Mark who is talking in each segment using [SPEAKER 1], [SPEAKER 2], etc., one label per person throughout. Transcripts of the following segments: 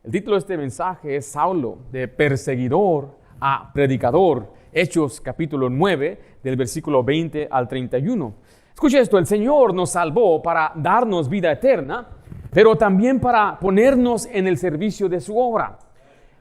[SPEAKER 1] El título de este mensaje es Saulo, de perseguidor a predicador. Hechos capítulo 9, del versículo 20 al 31. Escuche esto, el Señor nos salvó para darnos vida eterna, pero también para ponernos en el servicio de su obra.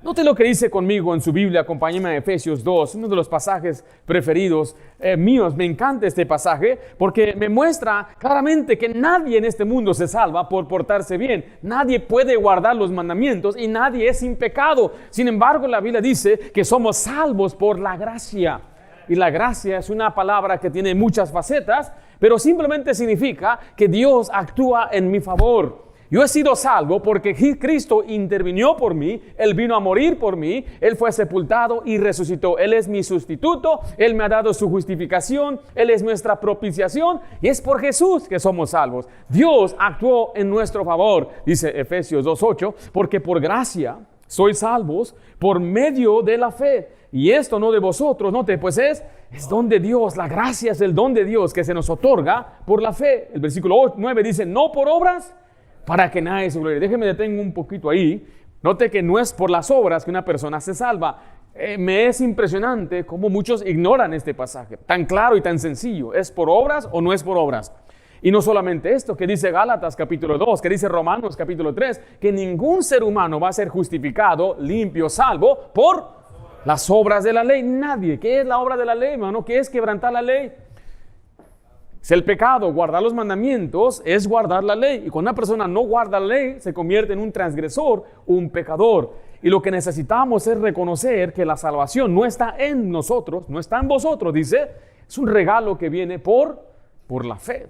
[SPEAKER 1] Note lo que dice conmigo en su Biblia, acompáñeme a Efesios 2, uno de los pasajes preferidos míos. Me encanta este pasaje porque me muestra claramente que nadie en este mundo se salva por portarse bien. Nadie puede guardar los mandamientos y nadie es sin pecado. Sin embargo, la Biblia dice que somos salvos por la gracia. Y la gracia es una palabra que tiene muchas facetas, pero simplemente significa que Dios actúa en mi favor. Yo he sido salvo porque Cristo intervino por mí, Él vino a morir por mí, Él fue sepultado y resucitó. Él es mi sustituto, Él me ha dado su justificación, Él es nuestra propiciación y es por Jesús que somos salvos. Dios actuó en nuestro favor, dice Efesios 2:8, porque por gracia sois salvos por medio de la fe. Y esto no de vosotros, note, pues es don de Dios, la gracia es el don de Dios que se nos otorga por la fe. El versículo 9 dice, no por obras, para que nadie se glorie. Déjeme detener un poquito ahí. Note que no es por las obras que una persona se salva. Me es impresionante cómo muchos ignoran este pasaje. Tan claro y tan sencillo. ¿Es por obras o no es por obras? Y no solamente esto, que dice Gálatas capítulo 2, que dice Romanos capítulo 3, que ningún ser humano va a ser justificado, limpio, salvo por las obras de la ley. Nadie. ¿Qué es la obra de la ley, hermano? ¿Qué es quebrantar la ley? Es el pecado. Guardar los mandamientos es guardar la ley. Y cuando una persona no guarda la ley, se convierte en un transgresor, un pecador. Y lo que necesitamos es reconocer que la salvación no está en nosotros, no está en vosotros, dice. Es un regalo que viene por la fe.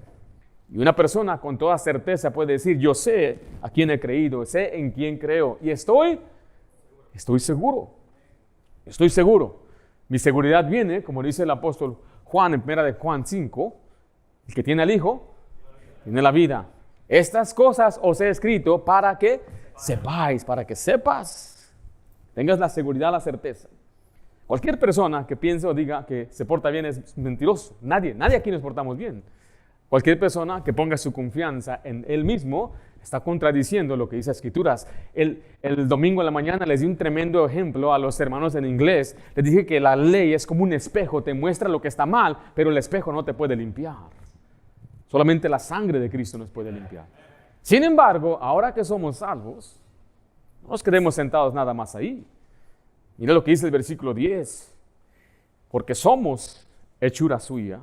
[SPEAKER 1] Y una persona con toda certeza puede decir, yo sé a quién he creído, sé en quién creo. Y estoy seguro. Estoy seguro. Mi seguridad viene, como dice el apóstol Juan en 1 de Juan 5, el que tiene al Hijo, tiene la vida. Estas cosas os he escrito para que sepáis, para que sepas, tengas la seguridad, la certeza. Cualquier persona que piense o diga que se porta bien es mentiroso. Nadie aquí nos portamos bien. Cualquier persona que ponga su confianza en él mismo está contradiciendo lo que dice Escrituras. El domingo en la mañana les di un tremendo ejemplo a los hermanos en inglés. Les dije que la ley es como un espejo, te muestra lo que está mal, pero el espejo no te puede limpiar. Solamente la sangre de Cristo nos puede limpiar. Sin embargo, ahora que somos salvos, no nos quedemos sentados nada más ahí. Mira lo que dice el versículo 10. Porque somos hechura suya,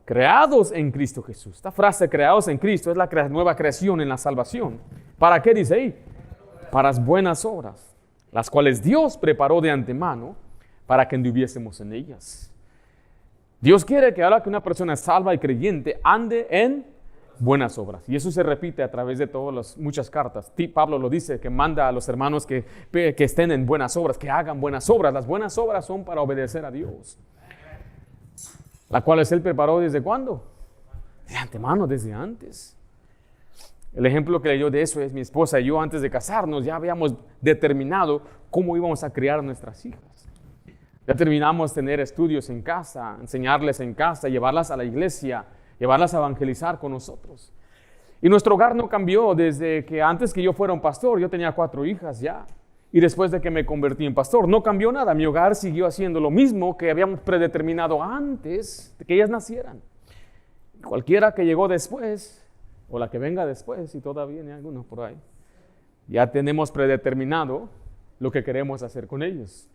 [SPEAKER 1] creados en Cristo Jesús. Esta frase, creados en Cristo, es la nueva creación en la salvación. ¿Para qué dice ahí? Para las buenas obras, las cuales Dios preparó de antemano para que anduviésemos en ellas. Dios quiere que ahora que una persona es salva y creyente, ande en buenas obras. Y eso se repite a través de muchas cartas. Pablo lo dice, que manda a los hermanos que estén en buenas obras, que hagan buenas obras. Las buenas obras son para obedecer a Dios. La cual Él preparó ¿desde cuándo? De antemano, desde antes. El ejemplo que le dio de eso es mi esposa y yo antes de casarnos ya habíamos determinado cómo íbamos a criar a nuestras hijas. Ya terminamos tener estudios en casa, enseñarles en casa, llevarlas a la iglesia, llevarlas a evangelizar con nosotros. Y nuestro hogar no cambió desde que antes que yo fuera un pastor, yo tenía 4 hijas ya. Y después de que me convertí en pastor, no cambió nada. Mi hogar siguió haciendo lo mismo que habíamos predeterminado antes de que ellas nacieran. Cualquiera que llegó después, o la que venga después, y todavía hay algunos por ahí, ya tenemos predeterminado lo que queremos hacer con ellos.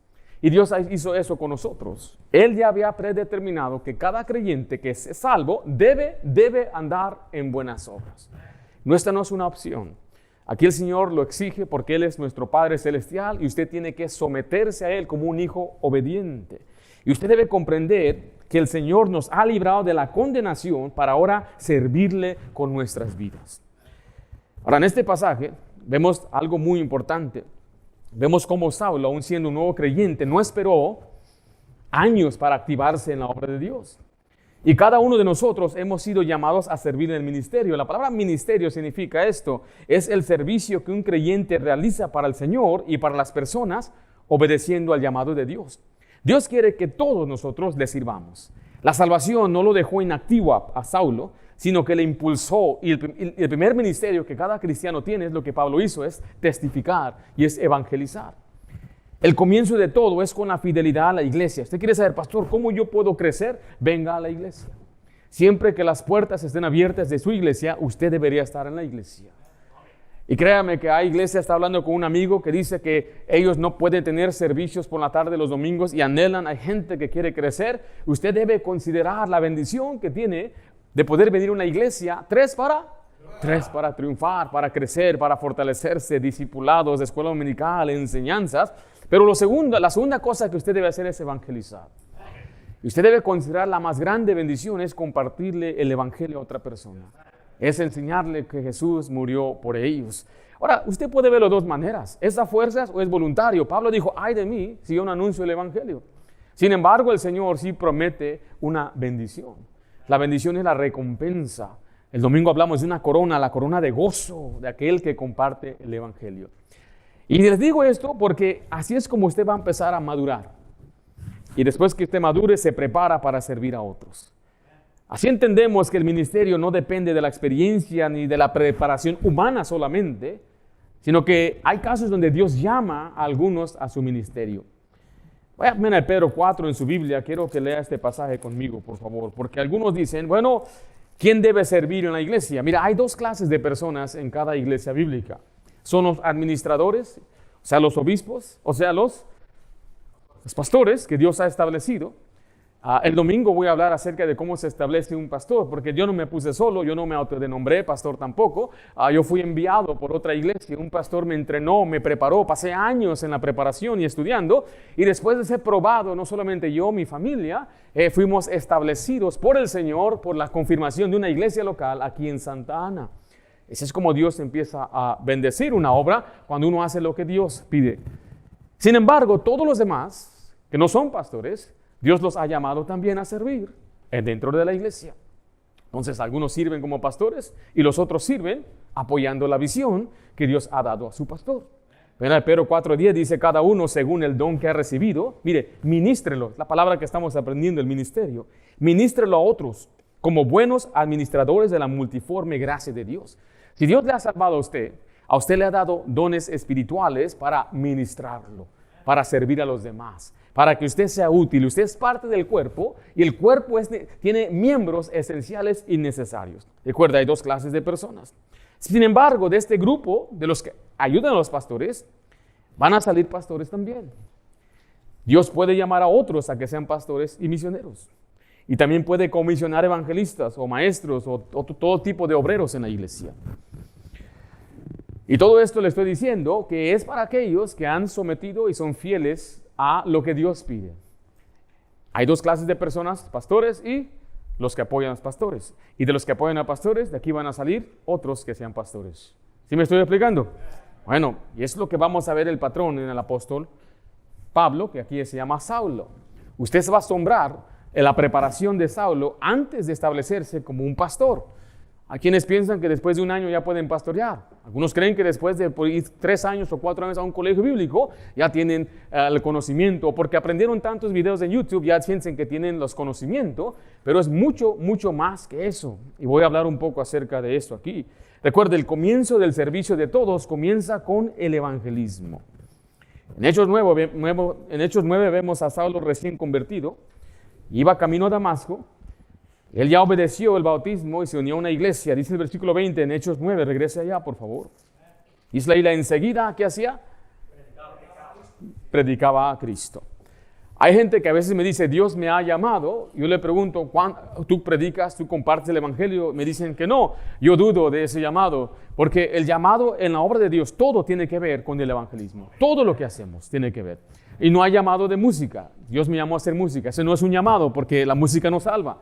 [SPEAKER 1] Y Dios hizo eso con nosotros. Él ya había predeterminado que cada creyente que es salvo debe andar en buenas obras. Esta no es una opción. Aquí el Señor lo exige porque Él es nuestro Padre Celestial y usted tiene que someterse a Él como un hijo obediente. Y usted debe comprender que el Señor nos ha librado de la condenación para ahora servirle con nuestras vidas. Ahora, en este pasaje vemos algo muy importante. Vemos cómo Saulo, aún siendo un nuevo creyente, no esperó años para activarse en la obra de Dios. Y cada uno de nosotros hemos sido llamados a servir en el ministerio. La palabra ministerio significa esto. Es el servicio que un creyente realiza para el Señor y para las personas obedeciendo al llamado de Dios. Dios quiere que todos nosotros le sirvamos. La salvación no lo dejó inactivo a Saulo, sino que le impulsó. Y el primer ministerio que cada cristiano tiene, es lo que Pablo hizo, es testificar y es evangelizar. El comienzo de todo es con la fidelidad a la iglesia. Usted quiere saber, pastor, ¿cómo yo puedo crecer? Venga a la iglesia. Siempre que las puertas estén abiertas de su iglesia, usted debería estar en la iglesia. Y créame que hay iglesia, está hablando con un amigo que dice que ellos no pueden tener servicios por la tarde los domingos y anhelan, hay gente que quiere crecer. Usted debe considerar la bendición que tiene de poder venir a una iglesia, tres para triunfar, para crecer, para fortalecerse, discipulados, escuela dominical, enseñanzas. Pero la segunda cosa que usted debe hacer es evangelizar. Y usted debe considerar la más grande bendición es compartirle el evangelio a otra persona. Es enseñarle que Jesús murió por ellos. Ahora, usted puede verlo de dos maneras. ¿Es a fuerzas o es voluntario? Pablo dijo, ay de mí, si yo no anuncio el evangelio. Sin embargo, el Señor sí promete una bendición. La bendición es la recompensa. El domingo hablamos de una corona, la corona de gozo de aquel que comparte el evangelio. Y les digo esto porque así es como usted va a empezar a madurar. Y después que usted madure, se prepara para servir a otros. Así entendemos que el ministerio no depende de la experiencia ni de la preparación humana solamente, sino que hay casos donde Dios llama a algunos a su ministerio. Vaya a Pedro 4 en su Biblia, quiero que lea este pasaje conmigo, por favor, porque algunos dicen, bueno, ¿quién debe servir en la iglesia? Mira, hay dos clases de personas en cada iglesia bíblica. Son los administradores, o sea, los obispos, o sea, los pastores que Dios ha establecido. El domingo voy a hablar acerca de cómo se establece un pastor, porque yo no me puse solo, yo no me autodenombré pastor tampoco. Yo fui enviado por otra iglesia, un pastor me entrenó, me preparó, pasé años en la preparación y estudiando, y después de ser probado, no solamente yo, mi familia, fuimos establecidos por el Señor, por la confirmación de una iglesia local aquí en Santa Ana. Ese es como Dios empieza a bendecir una obra cuando uno hace lo que Dios pide. Sin embargo, todos los demás que no son pastores, Dios los ha llamado también a servir dentro de la iglesia. Entonces, algunos sirven como pastores y los otros sirven apoyando la visión que Dios ha dado a su pastor. Pedro 4:10 dice, cada uno según el don que ha recibido, mire, ministrelo, la palabra que estamos aprendiendo, el ministerio, ministrelo a otros como buenos administradores de la multiforme gracia de Dios. Si Dios le ha salvado a usted le ha dado dones espirituales para ministrarlo, para servir a los demás, para que usted sea útil. Usted es parte del cuerpo y el cuerpo tiene miembros esenciales y necesarios. Recuerda, hay dos clases de personas. Sin embargo, de este grupo, de los que ayudan a los pastores, van a salir pastores también. Dios puede llamar a otros a que sean pastores y misioneros. Y también puede comisionar evangelistas o maestros o todo tipo de obreros en la iglesia. Y todo esto le estoy diciendo que es para aquellos que han sometido y son fieles a lo que Dios pide. Hay dos clases de personas, pastores y los que apoyan a los pastores. Y de los que apoyan a pastores, de aquí van a salir otros que sean pastores. ¿Sí me estoy explicando? Bueno, y es lo que vamos a ver el patrón en el apóstol Pablo, que aquí se llama Saulo. Usted se va a asombrar en la preparación de Saulo antes de establecerse como un pastor. Hay quienes piensan que después de un año ya pueden pastorear. Algunos creen que después de ir 3 años o 4 años a un colegio bíblico ya tienen el conocimiento, o porque aprendieron tantos videos en YouTube ya piensan que tienen los conocimientos, pero es mucho, mucho más que eso. Y voy a hablar un poco acerca de esto aquí. Recuerde, el comienzo del servicio de todos comienza con el evangelismo. En Hechos 9 vemos a Saulo recién convertido, iba camino a Damasco. Él ya obedeció el bautismo y se unió a una iglesia. Dice el versículo 20 en Hechos 9, regrese allá, por favor. Dice la isla enseguida, ¿qué hacía? Predicaba a Cristo. Hay gente que a veces me dice, Dios me ha llamado. Yo le pregunto, ¿tú predicas, tú compartes el evangelio? Me dicen que no. Yo dudo de ese llamado, porque el llamado en la obra de Dios, todo tiene que ver con el evangelismo. Todo lo que hacemos tiene que ver. Y no hay llamado de música. Dios me llamó a hacer música. Ese no es un llamado, porque la música no salva.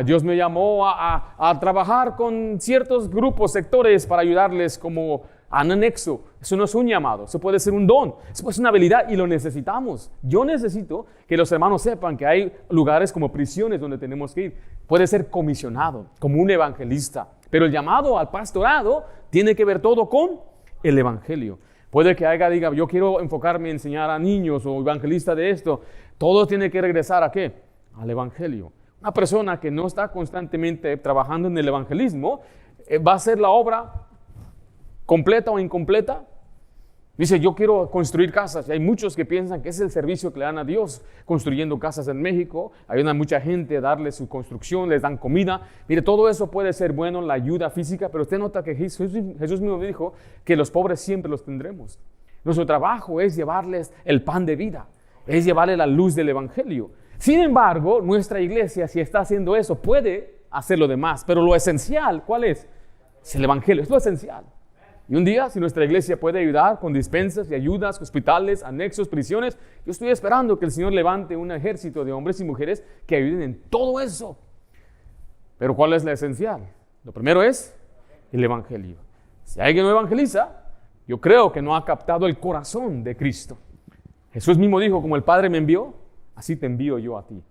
[SPEAKER 1] Dios me llamó a trabajar con ciertos grupos, sectores, para ayudarles como anexo. Eso no es un llamado, eso puede ser un don, eso puede ser una habilidad y lo necesitamos. Yo necesito que los hermanos sepan que hay lugares como prisiones donde tenemos que ir. Puede ser comisionado, como un evangelista, pero el llamado al pastorado tiene que ver todo con el evangelio. Puede que diga, yo quiero enfocarme en enseñar a niños o evangelista de esto. Todo tiene que regresar ¿a qué? Al evangelio. Una persona que no está constantemente trabajando en el evangelismo, ¿va a hacer la obra completa o incompleta? Dice, yo quiero construir casas. Y hay muchos que piensan que es el servicio que le dan a Dios, construyendo casas en México. Ayudan a mucha gente a darle su construcción, les dan comida. Mire, todo eso puede ser bueno, la ayuda física, pero usted nota que Jesús mismo dijo que los pobres siempre los tendremos. Nuestro trabajo es llevarles el pan de vida, es llevarles la luz del evangelio. Sin embargo, nuestra iglesia, si está haciendo eso, puede hacer lo demás. Pero lo esencial, ¿cuál es? Es el evangelio, es lo esencial. Y un día, si nuestra iglesia puede ayudar con despensas y ayudas, hospitales, anexos, prisiones, yo estoy esperando que el Señor levante un ejército de hombres y mujeres que ayuden en todo eso. Pero ¿cuál es la esencial? Lo primero es el evangelio. Si alguien no evangeliza, yo creo que no ha captado el corazón de Cristo. Jesús mismo dijo, como el Padre me envió, así te envío yo a ti.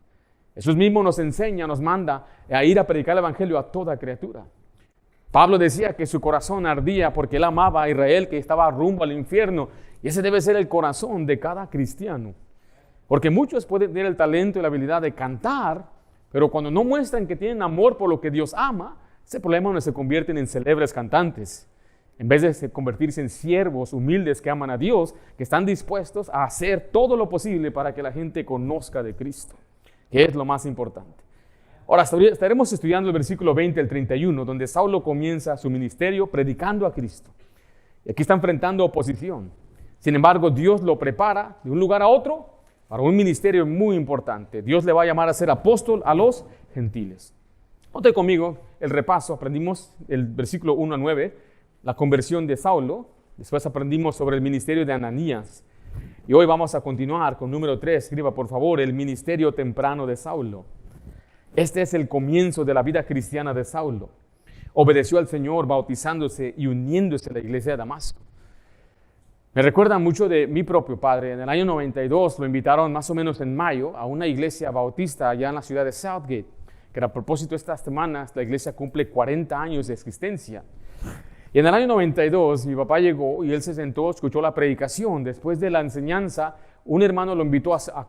[SPEAKER 1] Jesús mismo nos enseña, nos manda a ir a predicar el evangelio a toda criatura. Pablo decía que su corazón ardía porque él amaba a Israel, que estaba rumbo al infierno. Y ese debe ser el corazón de cada cristiano. Porque muchos pueden tener el talento y la habilidad de cantar, pero cuando no muestran que tienen amor por lo que Dios ama, ese problema donde se convierten en célebres cantantes. En vez de convertirse en siervos humildes que aman a Dios, que están dispuestos a hacer todo lo posible para que la gente conozca de Cristo, que es lo más importante. Ahora estaremos estudiando el versículo 20 al 31, donde Saulo comienza su ministerio predicando a Cristo. Y aquí está enfrentando oposición. Sin embargo, Dios lo prepara de un lugar a otro para un ministerio muy importante. Dios le va a llamar a ser apóstol a los gentiles. Note conmigo el repaso. Aprendimos el versículo 1 a 9, la conversión de Saulo. Después aprendimos sobre el ministerio de Ananías. Y hoy vamos a continuar con número 3. Escriba, por favor, el ministerio temprano de Saulo. Este es el comienzo de la vida cristiana de Saulo. Obedeció al Señor bautizándose y uniéndose a la iglesia de Damasco. Me recuerda mucho de mi propio padre. En el año 92 lo invitaron más o menos en mayo a una iglesia bautista allá en la ciudad de Southgate, que a propósito de estas semanas la iglesia cumple 40 años de existencia. Y en el año 92 mi papá llegó y él se sentó, escuchó la predicación. Después de la enseñanza, un hermano lo invitó a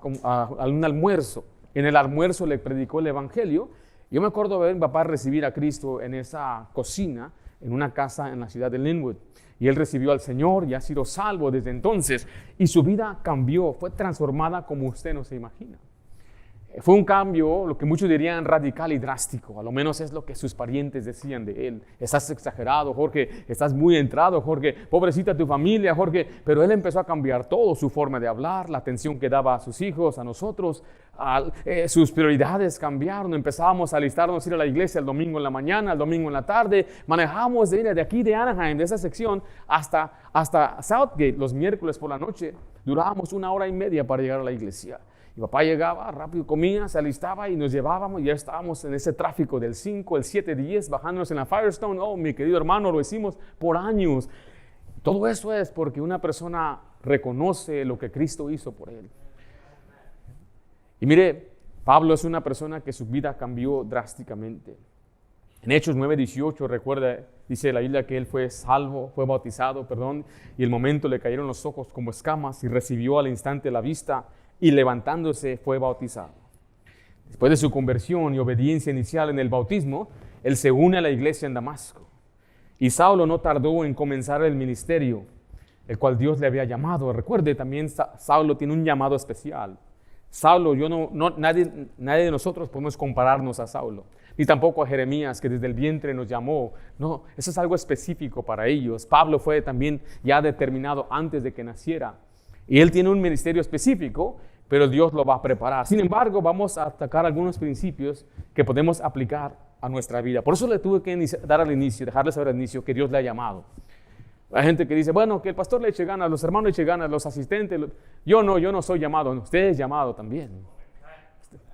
[SPEAKER 1] un almuerzo. En el almuerzo le predicó el evangelio. Yo me acuerdo ver a mi papá recibir a Cristo en esa cocina, en una casa en la ciudad de Linwood. Y él recibió al Señor y ha sido salvo desde entonces. Y su vida cambió, fue transformada como usted no se imagina. Fue un cambio, lo que muchos dirían radical y drástico. A lo menos es lo que sus parientes decían de él. Estás exagerado, Jorge. Estás muy entrado, Jorge. Pobrecita tu familia, Jorge. Pero él empezó a cambiar todo, su forma de hablar, la atención que daba a sus hijos, a nosotros. Sus prioridades cambiaron. Empezábamos a alistarnos a ir a la iglesia el domingo en la mañana, el domingo en la tarde. Manejamos de aquí de Anaheim, de esa sección, hasta Southgate los miércoles por la noche. Durábamos 1 hora y media para llegar a la iglesia. Mi papá llegaba, rápido comía, se alistaba y nos llevábamos. Ya estábamos en ese tráfico del 5, el 7, 10, bajándonos en la Firestone. Oh, mi querido hermano, lo hicimos por años. Todo eso es porque una persona reconoce lo que Cristo hizo por él. Y mire, Pablo es una persona que su vida cambió drásticamente. En Hechos 9:18, recuerda, dice la Biblia que él fue salvo, fue bautizado, y el momento le cayeron los ojos como escamas y recibió al instante la vista. Y levantándose fue bautizado. Después de su conversión y obediencia inicial en el bautismo, él se une a la iglesia en Damasco. Y Saulo no tardó en comenzar el ministerio, el cual Dios le había llamado. Recuerde, también Saulo tiene un llamado especial. Saulo, nadie de nosotros podemos compararnos a Saulo, ni tampoco a Jeremías, que desde el vientre nos llamó. No, eso es algo específico para ellos. Pablo fue también ya determinado antes de que naciera. Y él tiene un ministerio específico, pero Dios lo va a preparar. Sin embargo, vamos a atacar algunos principios que podemos aplicar a nuestra vida. Por eso le tuve que dejarle saber al inicio que Dios le ha llamado. Hay gente que dice, bueno, que el pastor le eche ganas, los hermanos le echen ganas, los asistentes. Yo no soy llamado, usted es llamado también.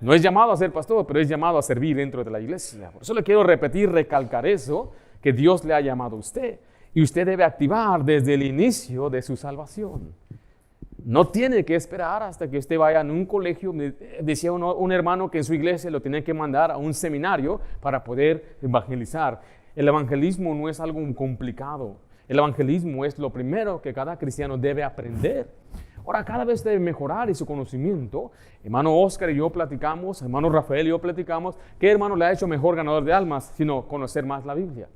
[SPEAKER 1] No es llamado a ser pastor, pero es llamado a servir dentro de la iglesia. Por eso le quiero repetir, recalcar eso, que Dios le ha llamado a usted. Y usted debe activar desde el inicio de su salvación. No tiene que esperar hasta que usted vaya en un colegio. Me decía un hermano que en su iglesia lo tenía que mandar a un seminario para poder evangelizar. El evangelismo no es algo complicado. El evangelismo es lo primero que cada cristiano debe aprender. Ahora, cada vez debe mejorar y su conocimiento. Hermano Oscar y yo platicamos, hermano Rafael y yo platicamos. ¿Qué hermano le ha hecho mejor ganador de almas? Sino conocer más la Biblia,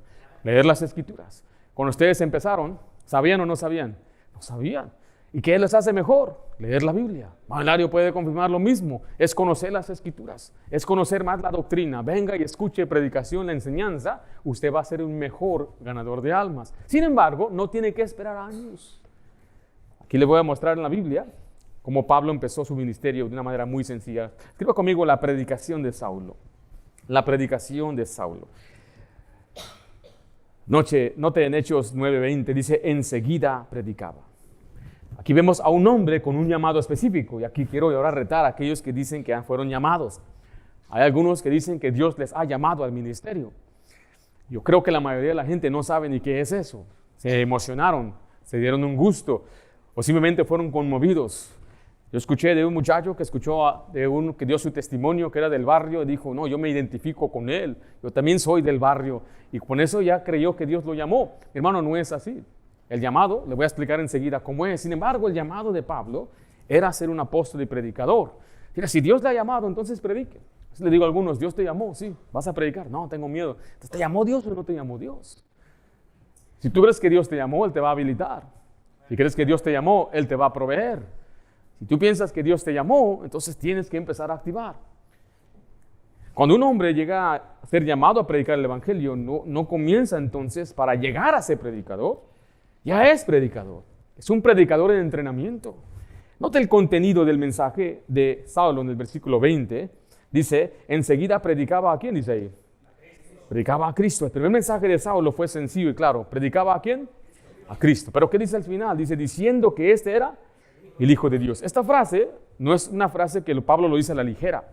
[SPEAKER 1] leer las Escrituras. Cuando ustedes empezaron, ¿sabían o no sabían? No sabían. ¿Y qué les hace mejor? Leer la Biblia. Manuelario puede confirmar lo mismo. Es conocer las Escrituras. Es conocer más la doctrina. Venga y escuche predicación, la enseñanza. Usted va a ser un mejor ganador de almas. Sin embargo, no tiene que esperar años. Aquí le voy a mostrar en la Biblia cómo Pablo empezó su ministerio de una manera muy sencilla. Escriba conmigo la predicación de Saulo. La predicación de Saulo. Note en Hechos 9:20, dice, enseguida predicaba. Aquí vemos a un hombre con un llamado específico, y aquí quiero ahora retar a aquellos que dicen que fueron llamados. Hay algunos que dicen que Dios les ha llamado al ministerio. Yo creo que la mayoría de la gente no sabe ni qué es eso. Se emocionaron, se dieron un gusto, o simplemente fueron conmovidos. Yo escuché de un muchacho que de uno que dio su testimonio, que era del barrio, y dijo, no, yo me identifico con él, yo también soy del barrio, y con eso ya creyó que Dios lo llamó. Hermano, no es así. El llamado, le voy a explicar enseguida cómo es. Sin embargo, el llamado de Pablo era ser un apóstol y predicador. Mira, si Dios le ha llamado, entonces predique. Entonces le digo a algunos, Dios te llamó, sí, vas a predicar. No, tengo miedo. Entonces, ¿te llamó Dios o no te llamó Dios? Si tú crees que Dios te llamó, Él te va a habilitar. Si crees que Dios te llamó, Él te va a proveer. Si tú piensas que Dios te llamó, entonces tienes que empezar a activar. Cuando un hombre llega a ser llamado a predicar el Evangelio, no comienza entonces para llegar a ser predicador. Ya es predicador, es un predicador en entrenamiento. Note el contenido del mensaje de Saulo en el versículo 20. Dice, enseguida predicaba a quién, dice ahí. Predicaba a Cristo. El primer mensaje de Saulo fue sencillo y claro. ¿Predicaba a quién? A Cristo. Pero ¿qué dice al final? Dice, diciendo que este era el Hijo de Dios. Esta frase no es una frase que Pablo lo dice a la ligera.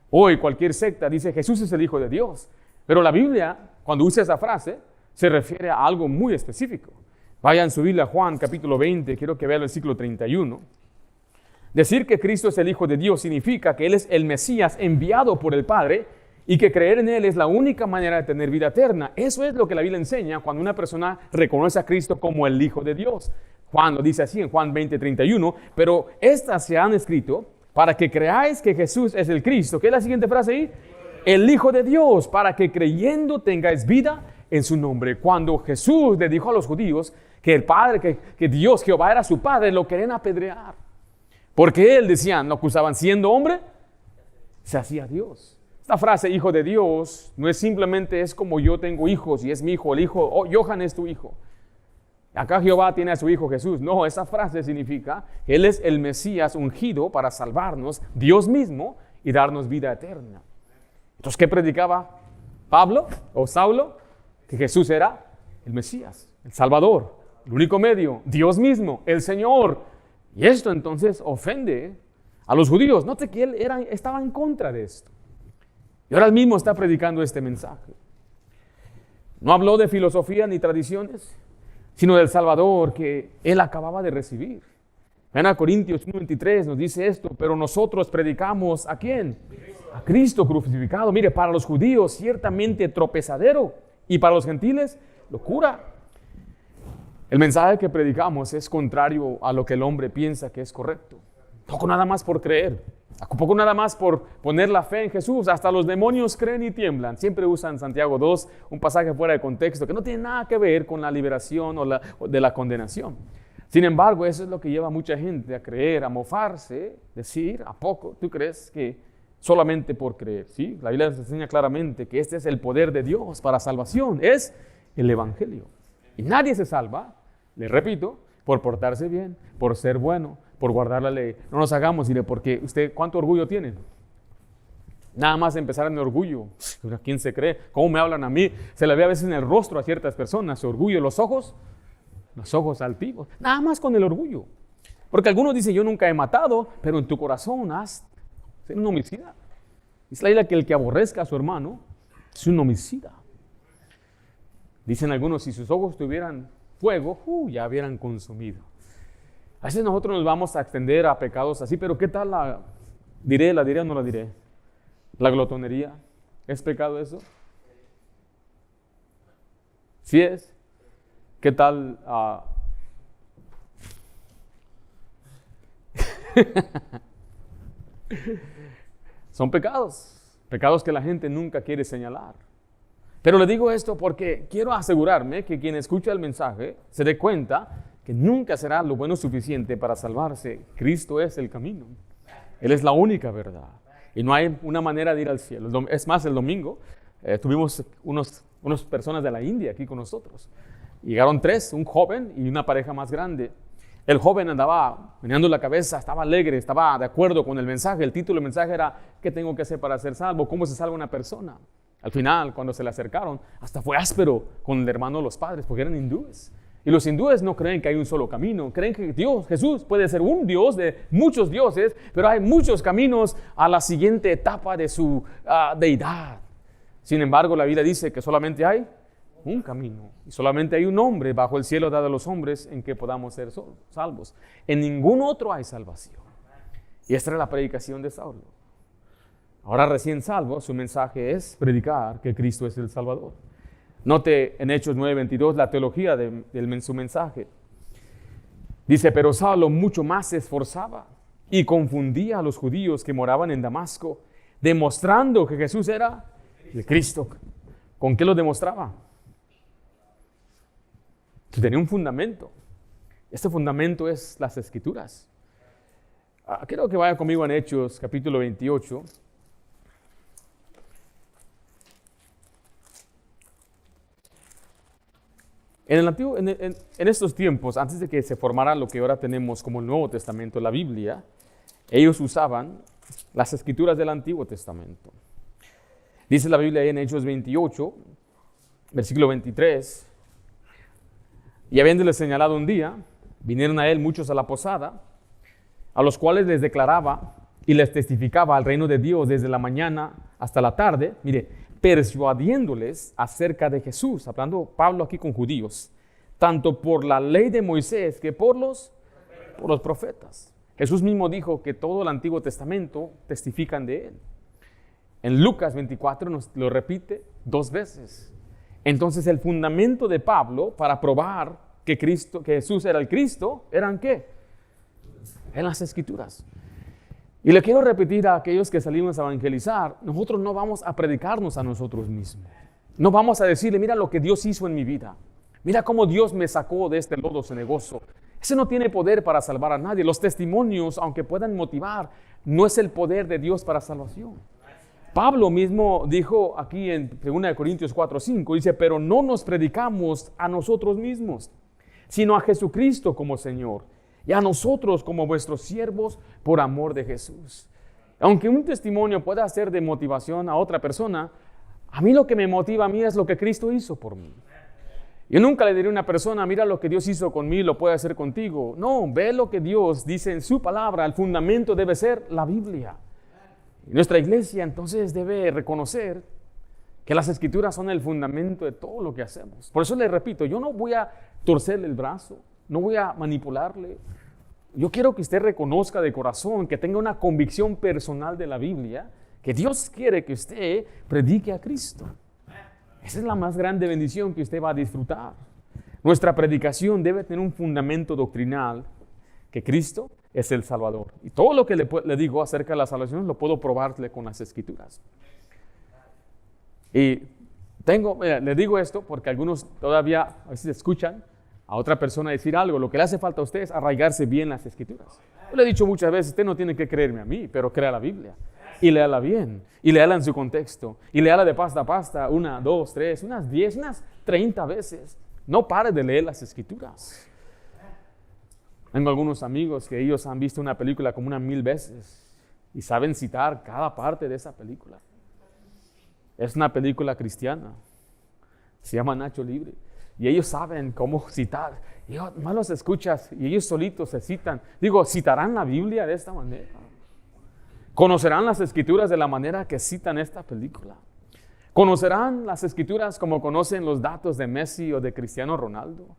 [SPEAKER 1] Hoy cualquier secta dice, Jesús es el Hijo de Dios. Pero la Biblia, cuando usa esa frase, se refiere a algo muy específico. Vayan a su Biblia a Juan capítulo 20, quiero que vean el versículo 31. Decir que Cristo es el Hijo de Dios significa que Él es el Mesías enviado por el Padre y que creer en Él es la única manera de tener vida eterna. Eso es lo que la Biblia enseña cuando una persona reconoce a Cristo como el Hijo de Dios. Juan lo dice así en Juan 20, 31, pero estas se han escrito para que creáis que Jesús es el Cristo. ¿Qué es la siguiente frase ahí? El Hijo de Dios, para que creyendo tengáis vida en su nombre. Cuando Jesús le dijo a los judíos que el Padre, que Dios, Jehová era su Padre, lo querían apedrear. Porque él, decían, lo acusaban, siendo hombre, se hacía Dios. Esta frase, Hijo de Dios, no es simplemente es como yo tengo hijos y es mi hijo, el hijo, Johan es tu hijo. Acá Jehová tiene a su hijo Jesús. No, esa frase significa que Él es el Mesías ungido para salvarnos, Dios mismo, y darnos vida eterna. Entonces, ¿qué predicaba Pablo o Saulo? Que Jesús era el Mesías, el Salvador, el único medio, Dios mismo, el Señor. Y esto entonces ofende a los judíos. Note que él estaba en contra de esto. Y ahora él mismo está predicando este mensaje. No habló de filosofía ni tradiciones, sino del Salvador que él acababa de recibir. En Corintios 1:23 nos dice esto, pero nosotros predicamos ¿a quién? A Cristo crucificado. Mire, para los judíos ciertamente tropezadero y para los gentiles locura. El mensaje que predicamos es contrario a lo que el hombre piensa que es correcto. Poco nada más por creer, poco nada más por poner la fe en Jesús. Hasta los demonios creen y tiemblan. Siempre usan Santiago 2, un pasaje fuera de contexto que no tiene nada que ver con la liberación o de la condenación. Sin embargo, eso es lo que lleva a mucha gente a creer, a mofarse, decir, ¿a poco tú crees que solamente por creer? ¿Sí? La Biblia nos enseña claramente que este es el poder de Dios para salvación, es el Evangelio. Y nadie se salva, le repito, por portarse bien, por ser bueno, por guardar la ley. No nos hagamos, diré, porque usted, ¿cuánto orgullo tiene? Nada más empezar en el orgullo. ¿Quién se cree? ¿Cómo me hablan a mí? Se le ve a veces en el rostro a ciertas personas, orgullo, los ojos altivos. Nada más con el orgullo. Porque algunos dicen, yo nunca he matado, pero en tu corazón has sido un homicida. Es la idea que el que aborrezca a su hermano es un homicida. Dicen algunos, si sus ojos tuvieran fuego, ya hubieran consumido. A veces nosotros nos vamos a extender a pecados así, pero ¿qué tal la diré o no la diré? La glotonería, ¿es pecado eso? ¿Sí es? ¿Qué tal Son pecados que la gente nunca quiere señalar. Pero le digo esto porque quiero asegurarme que quien escucha el mensaje se dé cuenta que nunca será lo bueno suficiente para salvarse. Cristo es el camino. Él es la única verdad. Y no hay una manera de ir al cielo. Es más, el domingo tuvimos unas personas de la India aquí con nosotros. Llegaron 3, un joven y una pareja más grande. El joven andaba meneando la cabeza, estaba alegre, estaba de acuerdo con el mensaje. El título del mensaje era, ¿qué tengo que hacer para ser salvo? ¿Cómo se salva una persona? Al final, cuando se le acercaron, hasta fue áspero con el hermano de los padres, porque eran hindúes. Y los hindúes no creen que hay un solo camino. Creen que Jesús puede ser un Dios de muchos dioses, pero hay muchos caminos a la siguiente etapa de su deidad. Sin embargo, la Biblia dice que solamente hay un camino. Y solamente hay un hombre bajo el cielo dado a los hombres en que podamos ser salvos. En ningún otro hay salvación. Y esta era la predicación de Saulo. Ahora recién salvo, su mensaje es predicar que Cristo es el Salvador. Note en Hechos 9:22 la teología de su mensaje. Dice, pero Saulo mucho más se esforzaba y confundía a los judíos que moraban en Damasco, demostrando que Jesús era el Cristo. ¿Con qué lo demostraba? Que tenía un fundamento. Este fundamento es las Escrituras. Quiero que vaya conmigo en Hechos capítulo 28. En estos tiempos, antes de que se formara lo que ahora tenemos como el Nuevo Testamento, la Biblia, ellos usaban las Escrituras del Antiguo Testamento. Dice la Biblia ahí en Hechos 28, versículo 23, y habiéndoles señalado un día, vinieron a él muchos a la posada, a los cuales les declaraba y les testificaba al reino de Dios desde la mañana hasta la tarde, mire, persuadiéndoles acerca de Jesús, hablando Pablo aquí con judíos, tanto por la ley de Moisés que por los profetas. Jesús mismo dijo que todo el Antiguo Testamento testifican de él. En Lucas 24 nos lo repite 2 veces. Entonces el fundamento de Pablo para probar que Jesús era el Cristo, ¿eran qué? En las Escrituras. Y le quiero repetir a aquellos que salimos a evangelizar, nosotros no vamos a predicarnos a nosotros mismos. No vamos a decirle, mira lo que Dios hizo en mi vida. Mira cómo Dios me sacó de este lodo cenagoso. Ese no tiene poder para salvar a nadie. Los testimonios, aunque puedan motivar, no es el poder de Dios para salvación. Pablo mismo dijo aquí en 2 Corintios 4:5, dice, pero no nos predicamos a nosotros mismos, sino a Jesucristo como Señor, y a nosotros como vuestros siervos por amor de Jesús. Aunque un testimonio pueda ser de motivación a otra persona, a mí lo que me motiva a mí es lo que Cristo hizo por mí. Yo nunca le diré a una persona, mira lo que Dios hizo conmigo, lo puede hacer contigo. No, ve lo que Dios dice en su palabra. El fundamento debe ser la Biblia. Y nuestra iglesia entonces debe reconocer que las Escrituras son el fundamento de todo lo que hacemos. Por eso les repito, yo no voy a torcerle el brazo, no voy a manipularle. Yo quiero que usted reconozca de corazón, que tenga una convicción personal de la Biblia, que Dios quiere que usted predique a Cristo. Esa es la más grande bendición que usted va a disfrutar. Nuestra predicación debe tener un fundamento doctrinal, que Cristo es el Salvador. Y todo lo que le digo acerca de la salvación lo puedo probarle con las Escrituras. Y le digo esto porque algunos todavía a veces escuchan a otra persona decir algo. Lo que le hace falta a usted es arraigarse bien las Escrituras. Yo le he dicho muchas veces, usted no tiene que creerme a mí, pero crea la Biblia. Y léala bien, y léala en su contexto, y léala de pasta a pasta, 1, 2, 3, unas 10, unas 30 veces. No pare de leer las Escrituras. Tengo algunos amigos que ellos han visto una película como unas 1000 veces y saben citar cada parte de esa película. Es una película cristiana, se llama Nacho Libre, y ellos saben cómo citar. Y más los escuchas y ellos solitos se citan. ¿Citarán la Biblia de esta manera? ¿Conocerán las Escrituras de la manera que citan esta película? ¿Conocerán las Escrituras como conocen los datos de Messi o de Cristiano Ronaldo?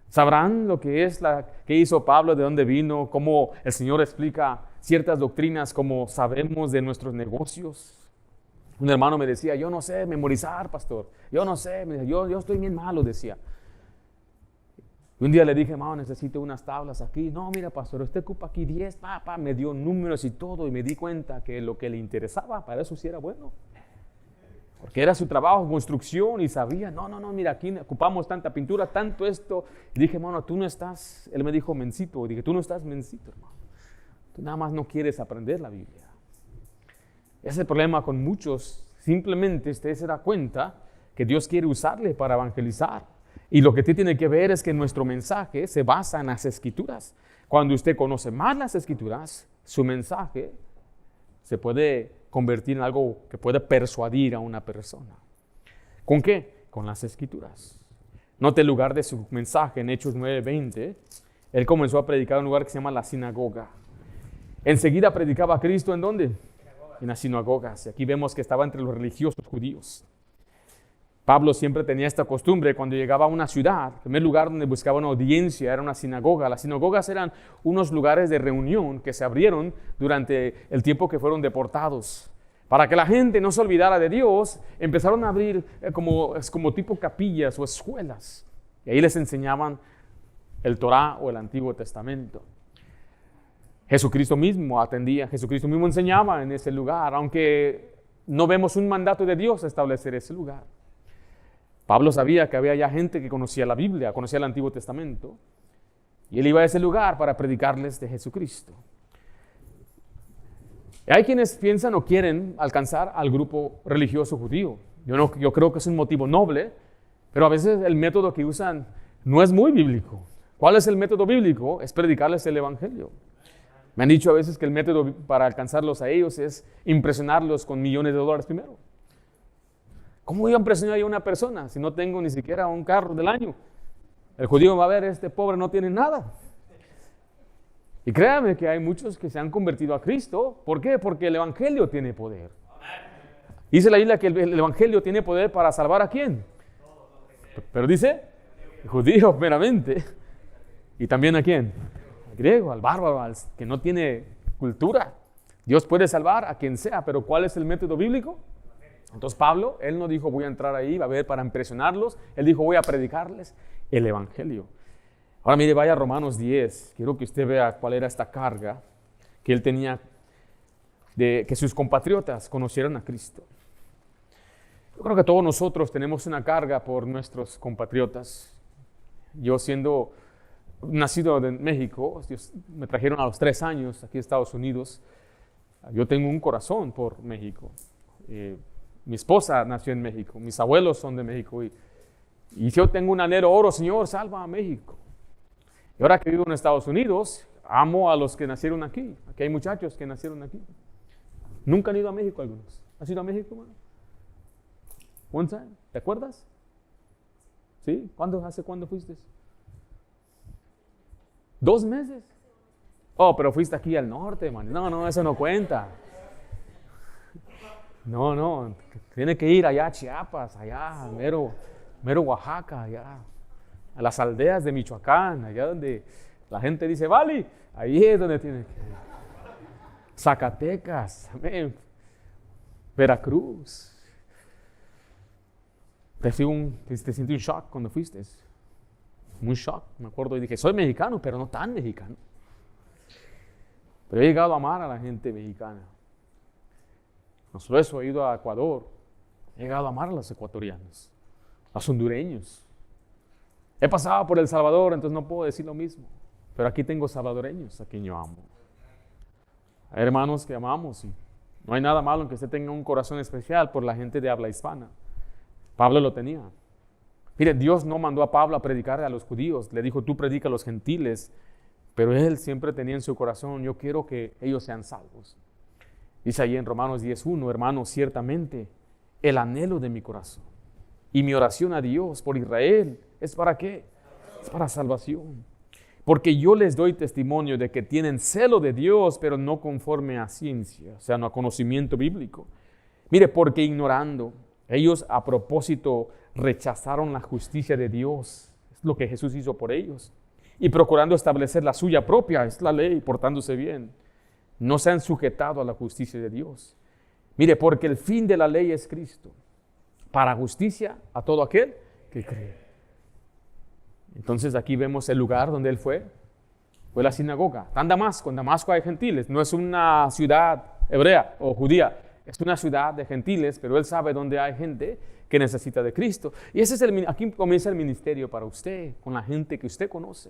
[SPEAKER 1] ¿Sabrán lo que es que hizo Pablo, de dónde vino, cómo el Señor explica ciertas doctrinas como sabemos de nuestros negocios? Un hermano me decía, yo no sé memorizar, pastor. Yo no sé, yo estoy bien malo, decía. Y un día le dije, hermano, necesito unas tablas aquí. No, mira, pastor, usted ocupa aquí 10, papá. Me dio números y todo, y me di cuenta que lo que le interesaba, para eso sí era bueno. Porque era su trabajo, construcción, y sabía, no, mira, aquí ocupamos tanta pintura, tanto esto. Y dije, hermano, tú no estás, él me dijo mencito. Y dije, tú no estás mencito, hermano. Tú nada más no quieres aprender la Biblia. Ese es el problema con muchos. Simplemente usted se da cuenta que Dios quiere usarle para evangelizar. Y lo que usted tiene que ver es que nuestro mensaje se basa en las Escrituras. Cuando usted conoce más las Escrituras, su mensaje se puede convertir en algo que puede persuadir a una persona. ¿Con qué? Con las Escrituras. Note el lugar de su mensaje en Hechos 9:20. Él comenzó a predicar en un lugar que se llama la sinagoga. Enseguida predicaba a Cristo, ¿en dónde? En las sinagogas. Y aquí vemos que estaba entre los religiosos judíos. Pablo siempre tenía esta costumbre cuando llegaba a una ciudad. El primer lugar donde buscaba una audiencia era una sinagoga. Las sinagogas eran unos lugares de reunión que se abrieron durante el tiempo que fueron deportados. Para que la gente no se olvidara de Dios, empezaron a abrir como tipo capillas o escuelas. Y ahí les enseñaban el Torá o el Antiguo Testamento. Jesucristo mismo atendía, Jesucristo mismo enseñaba en ese lugar, aunque no vemos un mandato de Dios a establecer ese lugar. Pablo sabía que había ya gente que conocía la Biblia, conocía el Antiguo Testamento, y él iba a ese lugar para predicarles de Jesucristo. Y hay quienes piensan o quieren alcanzar al grupo religioso judío. Yo creo que es un motivo noble, pero a veces el método que usan no es muy bíblico. ¿Cuál es el método bíblico? Es predicarles el Evangelio. Me han dicho a veces que el método para alcanzarlos a ellos es impresionarlos con millones de dólares primero. ¿Cómo voy a impresionar yo a una persona si no tengo ni siquiera un carro del año? El judío va a ver, este pobre no tiene nada. Y créame que hay muchos que se han convertido a Cristo. ¿Por qué? Porque el Evangelio tiene poder. Dice la Biblia que el Evangelio tiene poder para salvar ¿a quién? Pero dice, el judío meramente. ¿Y también a quién? Al griego, al bárbaro, al que no tiene cultura. Dios puede salvar a quien sea, pero ¿cuál es el método bíblico? Entonces Pablo, él no dijo voy a entrar ahí, va a ver para impresionarlos. Él dijo voy a predicarles el Evangelio. Ahora mire, vaya a Romanos 10. Quiero que usted vea cuál era esta carga que él tenía de que sus compatriotas conocieran a Cristo. Yo creo que todos nosotros tenemos una carga por nuestros compatriotas. Yo siendo nacido en México, me trajeron a los 3 años aquí a Estados Unidos. Yo tengo un corazón por México. Mi esposa nació en México, mis abuelos son de México y yo tengo un anhelo, oro, Señor, salva a México. Y ahora que vivo en Estados Unidos, amo a los que nacieron aquí. Aquí hay muchachos que nacieron aquí. Nunca han ido a México algunos. ¿Has ido a México, hermano? One time. ¿Te acuerdas? ¿Sí? ¿Hace cuándo fuiste? 2 meses. Oh, pero fuiste aquí al norte, hermano. No, eso no cuenta. No, tiene que ir allá a Chiapas, allá a mero Oaxaca, allá a las aldeas de Michoacán, allá donde la gente dice, vale, ahí es donde tiene que ir. Zacatecas, amén. Veracruz. Te sentí un shock cuando fuiste. Un shock, me acuerdo, y dije, soy mexicano, pero no tan mexicano. Pero he llegado a amar a la gente mexicana. No solo eso, he ido a Ecuador, he llegado a amar a los ecuatorianos, a los hondureños. He pasado por El Salvador, entonces no puedo decir lo mismo. Pero aquí tengo salvadoreños a quien yo amo. Hay hermanos que amamos y no hay nada malo en que usted tenga un corazón especial por la gente de habla hispana. Pablo lo tenía. Mire, Dios no mandó a Pablo a predicar a los judíos, le dijo, tú predica a los gentiles, pero él siempre tenía en su corazón, yo quiero que ellos sean salvos. Dice ahí en Romanos 10:1, hermanos, ciertamente el anhelo de mi corazón y mi oración a Dios por Israel, ¿es para qué? Es para salvación. Porque yo les doy testimonio de que tienen celo de Dios, pero no conforme a ciencia, o sea, no a conocimiento bíblico. Mire, porque ignorando, ellos a propósito rechazaron la justicia de Dios, es lo que Jesús hizo por ellos, y procurando establecer la suya propia, es la ley, portándose bien, no se han sujetado a la justicia de Dios. Mire, porque el fin de la ley es Cristo, para justicia a todo aquel que cree. Entonces aquí vemos el lugar donde él fue la sinagoga. Está en Damasco. En Damasco hay gentiles. No es una ciudad hebrea o judía. Es una ciudad de gentiles, pero él sabe dónde hay gente que necesita de Cristo. Y ese es aquí comienza el ministerio para usted, con la gente que usted conoce.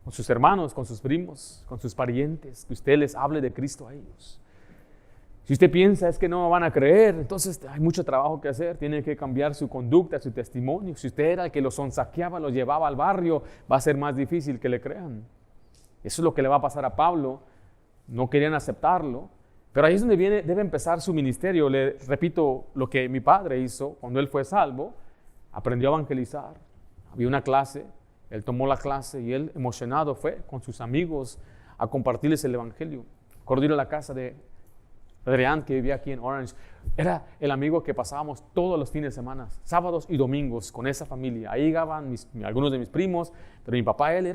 [SPEAKER 1] Con sus hermanos, con sus primos, con sus parientes, que usted les hable de Cristo a ellos. Si usted piensa es que no van a creer, entonces hay mucho trabajo que hacer. Tiene que cambiar su conducta, su testimonio. Si usted era el que los sonsaqueaba, los llevaba al barrio, va a ser más difícil que le crean. Eso es lo que le va a pasar a Pablo. No querían aceptarlo. Pero ahí es donde debe empezar su ministerio. Le repito lo que mi padre hizo cuando él fue salvo. Aprendió a evangelizar. Había una clase, él tomó la clase y él, emocionado, fue con sus amigos a compartirles el evangelio. Recuerdo ir a la casa de Adrián, que vivía aquí en Orange. Era el amigo que pasábamos todos los fines de semana, sábados y domingos, con esa familia. Ahí llegaban algunos de mis primos, pero mi papá y él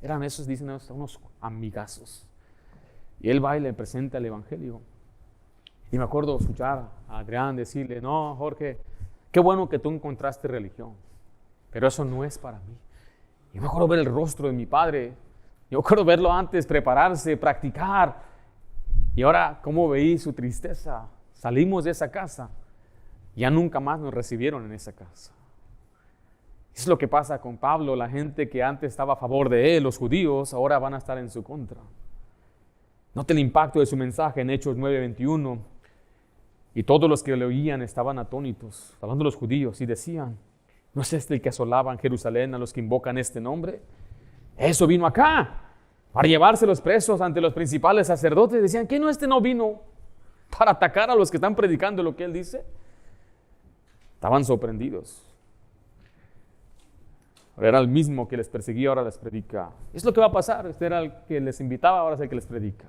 [SPEAKER 1] eran esos, dicen, unos amigazos. Y él va y le presenta el evangelio. Y me acuerdo escuchar a Adrián decirle, no, Jorge, qué bueno que tú encontraste religión, pero eso no es para mí. Y me acuerdo ver el rostro de mi padre. Yo me acuerdo verlo antes, prepararse, practicar. Y ahora, ¿cómo veí su tristeza? Salimos de esa casa. Ya nunca más nos recibieron en esa casa. Es lo que pasa con Pablo. La gente que antes estaba a favor de él, los judíos, ahora van a estar en su contra. Note el impacto de su mensaje en Hechos 9:21. Y todos los que le oían estaban atónitos, hablando de los judíos, y decían, ¿no es este el que asolaban Jerusalén a los que invocan este nombre? Eso vino acá para llevarse los presos ante los principales sacerdotes. Decían, ¿qué no no vino para atacar a los que están predicando lo que él dice? Estaban sorprendidos. Ahora era el mismo que les perseguía, ahora les predica. Es lo que va a pasar. Este era el que les invitaba, ahora es el que les predica.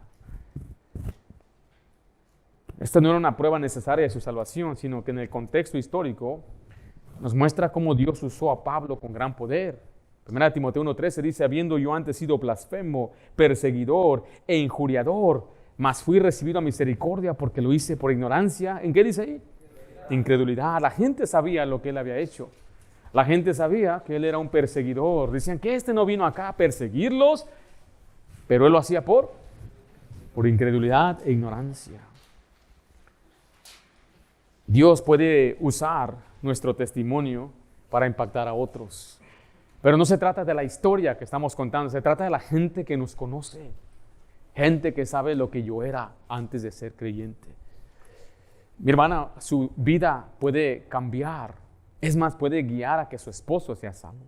[SPEAKER 1] Esta no era una prueba necesaria de su salvación, sino que en el contexto histórico nos muestra cómo Dios usó a Pablo con gran poder. 1 Timoteo 1:13 dice, habiendo yo antes sido blasfemo, perseguidor e injuriador, mas fui recibido a misericordia porque lo hice por ignorancia. ¿En qué dice ahí? Incredulidad. La gente sabía lo que él había hecho. La gente sabía que él era un perseguidor. Decían que no vino acá a perseguirlos, pero él lo hacía por incredulidad e ignorancia. Dios puede usar nuestro testimonio para impactar a otros. Pero no se trata de la historia que estamos contando, se trata de la gente que nos conoce. Gente que sabe lo que yo era antes de ser creyente. Mi hermana, su vida puede cambiar. Es más, puede guiar a que su esposo sea salvo.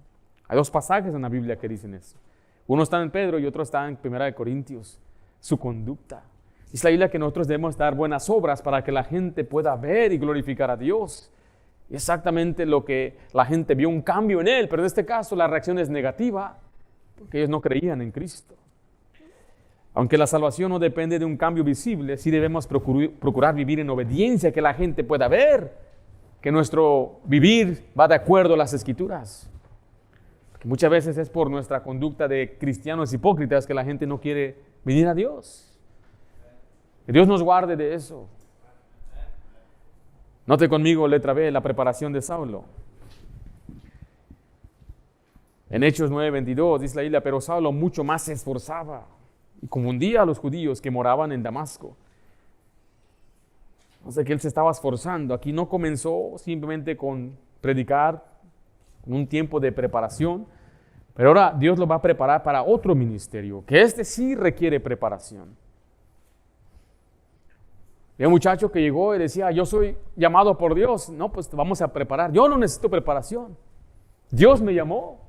[SPEAKER 1] Hay 2 pasajes en la Biblia que dicen eso. Uno está en Pedro y otro está en 1 Corintios. Su conducta. Es la Biblia que nosotros debemos dar buenas obras para que la gente pueda ver y glorificar a Dios. Exactamente lo que la gente vio, un cambio en él, pero en este caso la reacción es negativa porque ellos no creían en Cristo. Aunque la salvación no depende de un cambio visible, sí debemos procurar vivir en obediencia, que la gente pueda ver que nuestro vivir va de acuerdo a las Escrituras. Porque muchas veces es por nuestra conducta de cristianos hipócritas que la gente no quiere venir a Dios. Que Dios nos guarde de eso. Note conmigo, letra B, la preparación de Saulo. En Hechos 9:22 dice la Biblia, pero Saulo mucho más se esforzaba y confundía a los judíos que moraban en Damasco. O sea que él se estaba esforzando. Aquí no comenzó simplemente con predicar, con un tiempo de preparación, pero ahora Dios lo va a preparar para otro ministerio, que sí requiere preparación. Y un muchacho que llegó y decía, yo soy llamado por Dios. No, pues vamos a preparar. Yo no necesito preparación. Dios me llamó.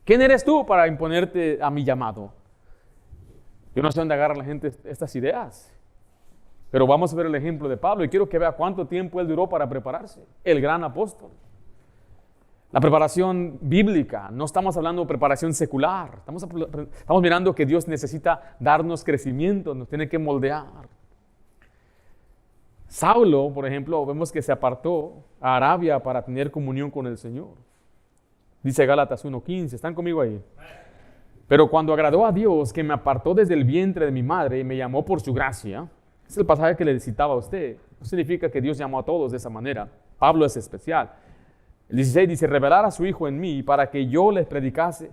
[SPEAKER 1] ¿Quién eres tú para imponerte a mi llamado? Yo no sé dónde agarra la gente estas ideas. Pero vamos a ver el ejemplo de Pablo y quiero que vea cuánto tiempo él duró para prepararse. El gran apóstol. La preparación bíblica, no estamos hablando de preparación secular. Estamos mirando que Dios necesita darnos crecimiento, nos tiene que moldear. Saulo, por ejemplo, vemos que se apartó a Arabia para tener comunión con el Señor. Dice Gálatas 1:15, ¿están conmigo ahí? Pero cuando agradó a Dios, que me apartó desde el vientre de mi madre y me llamó por su gracia, es el pasaje que le citaba a usted. No significa que Dios llamó a todos de esa manera. Pablo es especial. El 16 dice, revelar a su Hijo en mí para que yo les predicase,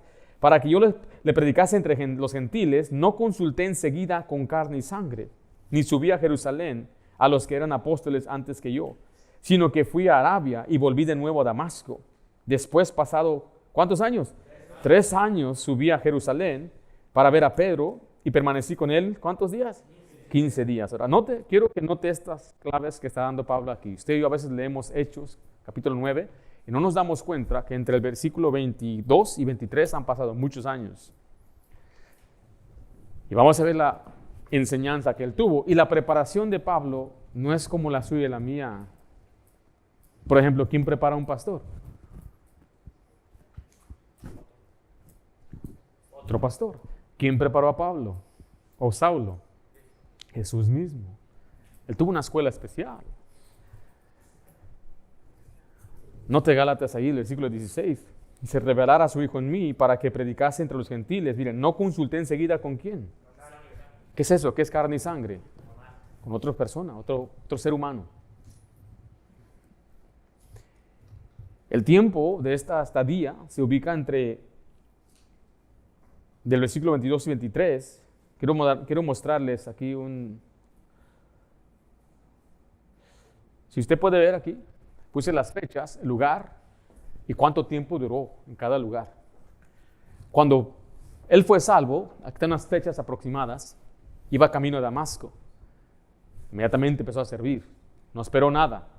[SPEAKER 1] le predicase entre los gentiles, no consulté enseguida con carne y sangre, ni subí a Jerusalén a los que eran apóstoles antes que yo, sino que fui a Arabia y volví de nuevo a Damasco. Después pasado, ¿cuántos años? 3 años subí a Jerusalén para ver a Pedro y permanecí con él, ¿cuántos días? 15 días. Ahora, quiero que note estas claves que está dando Pablo aquí. Usted y yo a veces leemos Hechos, capítulo 9, y no nos damos cuenta que entre el versículo 22 y 23 han pasado muchos años. Y vamos a ver la enseñanza que él tuvo. Y la preparación de Pablo no es como la suya y la mía. Por ejemplo, ¿quién prepara a un pastor? Otro pastor. ¿Quién preparó a Pablo o Saulo? Jesús mismo. Él tuvo una escuela especial. Note Gálatas ahí, el versículo 16. Dice, revelar a su Hijo en mí para que predicase entre los gentiles. Miren, no consulté enseguida con quién. ¿Qué es eso? ¿Qué es carne y sangre? Con otra persona, otro ser humano. El tiempo de esta estadía se ubica entre del versículo 22 y 23. Quiero mostrarles aquí si usted puede ver aquí, puse las fechas, el lugar y cuánto tiempo duró en cada lugar. Cuando él fue salvo, aquí están unas fechas aproximadas, iba camino a Damasco. Inmediatamente empezó a servir, no esperó nada.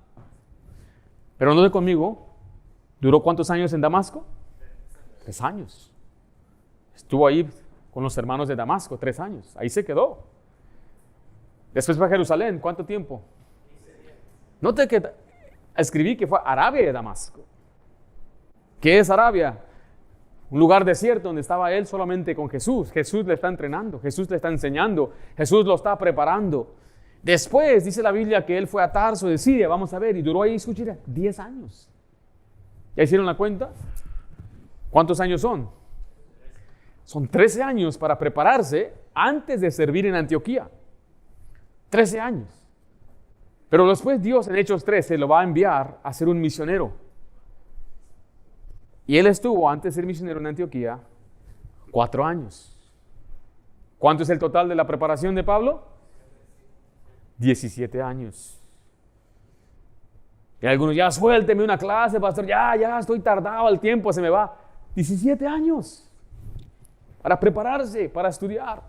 [SPEAKER 1] Pero no de conmigo, ¿duró cuántos años en Damasco? 3 años. Estuvo ahí con los hermanos de Damasco, 3 años, ahí se quedó. Después fue a Jerusalén, ¿cuánto tiempo? Note que escribí que fue a Arabia y Damasco. ¿Qué es Arabia? Un lugar desierto donde estaba él solamente con Jesús. Jesús le está entrenando, Jesús le está enseñando, Jesús lo está preparando. Después dice la Biblia que él fue a Tarso de Siria, vamos a ver, y duró ahí, escuchen, 10 años. ¿Ya hicieron la cuenta? ¿Cuántos años son? Son 13 años para prepararse antes de servir en Antioquía. 13 años. Pero después Dios en Hechos 13 lo va a enviar a ser un misionero. Y él estuvo antes de ser misionero en Antioquía 4 años. ¿Cuánto es el total de la preparación de Pablo? 17 años. Y algunos, ya suélteme una clase, pastor, ya estoy tardado, el tiempo se me va. 17 años para prepararse, para estudiar.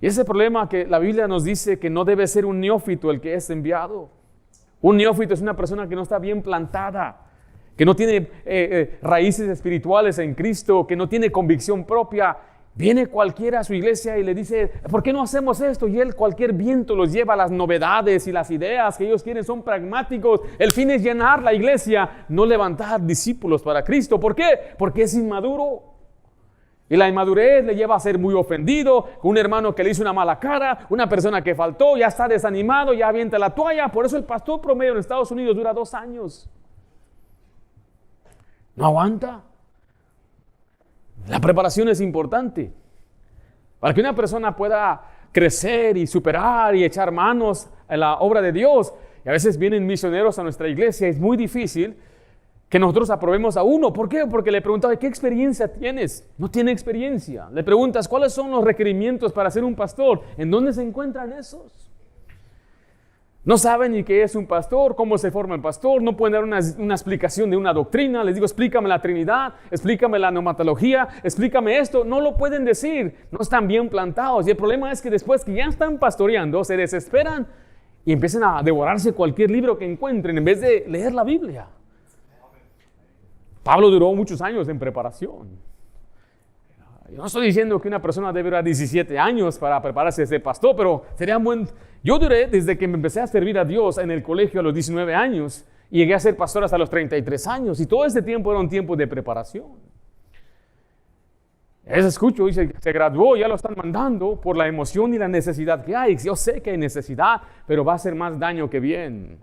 [SPEAKER 1] Y ese problema que la Biblia nos dice que no debe ser un neófito el que es enviado. Un neófito es una persona que no está bien plantada, que no tiene raíces espirituales en Cristo, que no tiene convicción propia. Viene cualquiera a su iglesia y le dice, ¿por qué no hacemos esto? Y él, cualquier viento los lleva a las novedades y las ideas que ellos quieren son pragmáticos. El fin es llenar la iglesia, no levantar discípulos para Cristo. ¿Por qué? Porque es inmaduro. Y la inmadurez le lleva a ser muy ofendido, un hermano que le hizo una mala cara, una persona que faltó, ya está desanimado, ya avienta la toalla. Por eso el pastor promedio en Estados Unidos dura 2 años. No aguanta. La preparación es importante. Para que una persona pueda crecer y superar y echar manos a la obra de Dios. Y a veces vienen misioneros a nuestra iglesia, es muy difícil que nosotros aprobemos a uno. ¿Por qué? Porque le preguntaba, ¿qué experiencia tienes? No tiene experiencia. Le preguntas, ¿cuáles son los requerimientos para ser un pastor? ¿En dónde se encuentran esos? No saben ni qué es un pastor, cómo se forma el pastor, no pueden dar una explicación de una doctrina. Les digo, explícame la Trinidad, explícame la neumatología, explícame esto. No lo pueden decir, no están bien plantados. Y el problema es que después que ya están pastoreando, se desesperan y empiezan a devorarse cualquier libro que encuentren en vez de leer la Biblia. Pablo duró muchos años en preparación. Yo no estoy diciendo que una persona debe durar 17 años para prepararse de ser pastor, pero sería buen. Yo duré desde que me empecé a servir a Dios en el colegio a los 19 años y llegué a ser pastor hasta los 33 años y todo ese tiempo era un tiempo de preparación. Eso escucho y se graduó, ya lo están mandando por la emoción y la necesidad que hay. Yo sé que hay necesidad, pero va a hacer más daño que bien.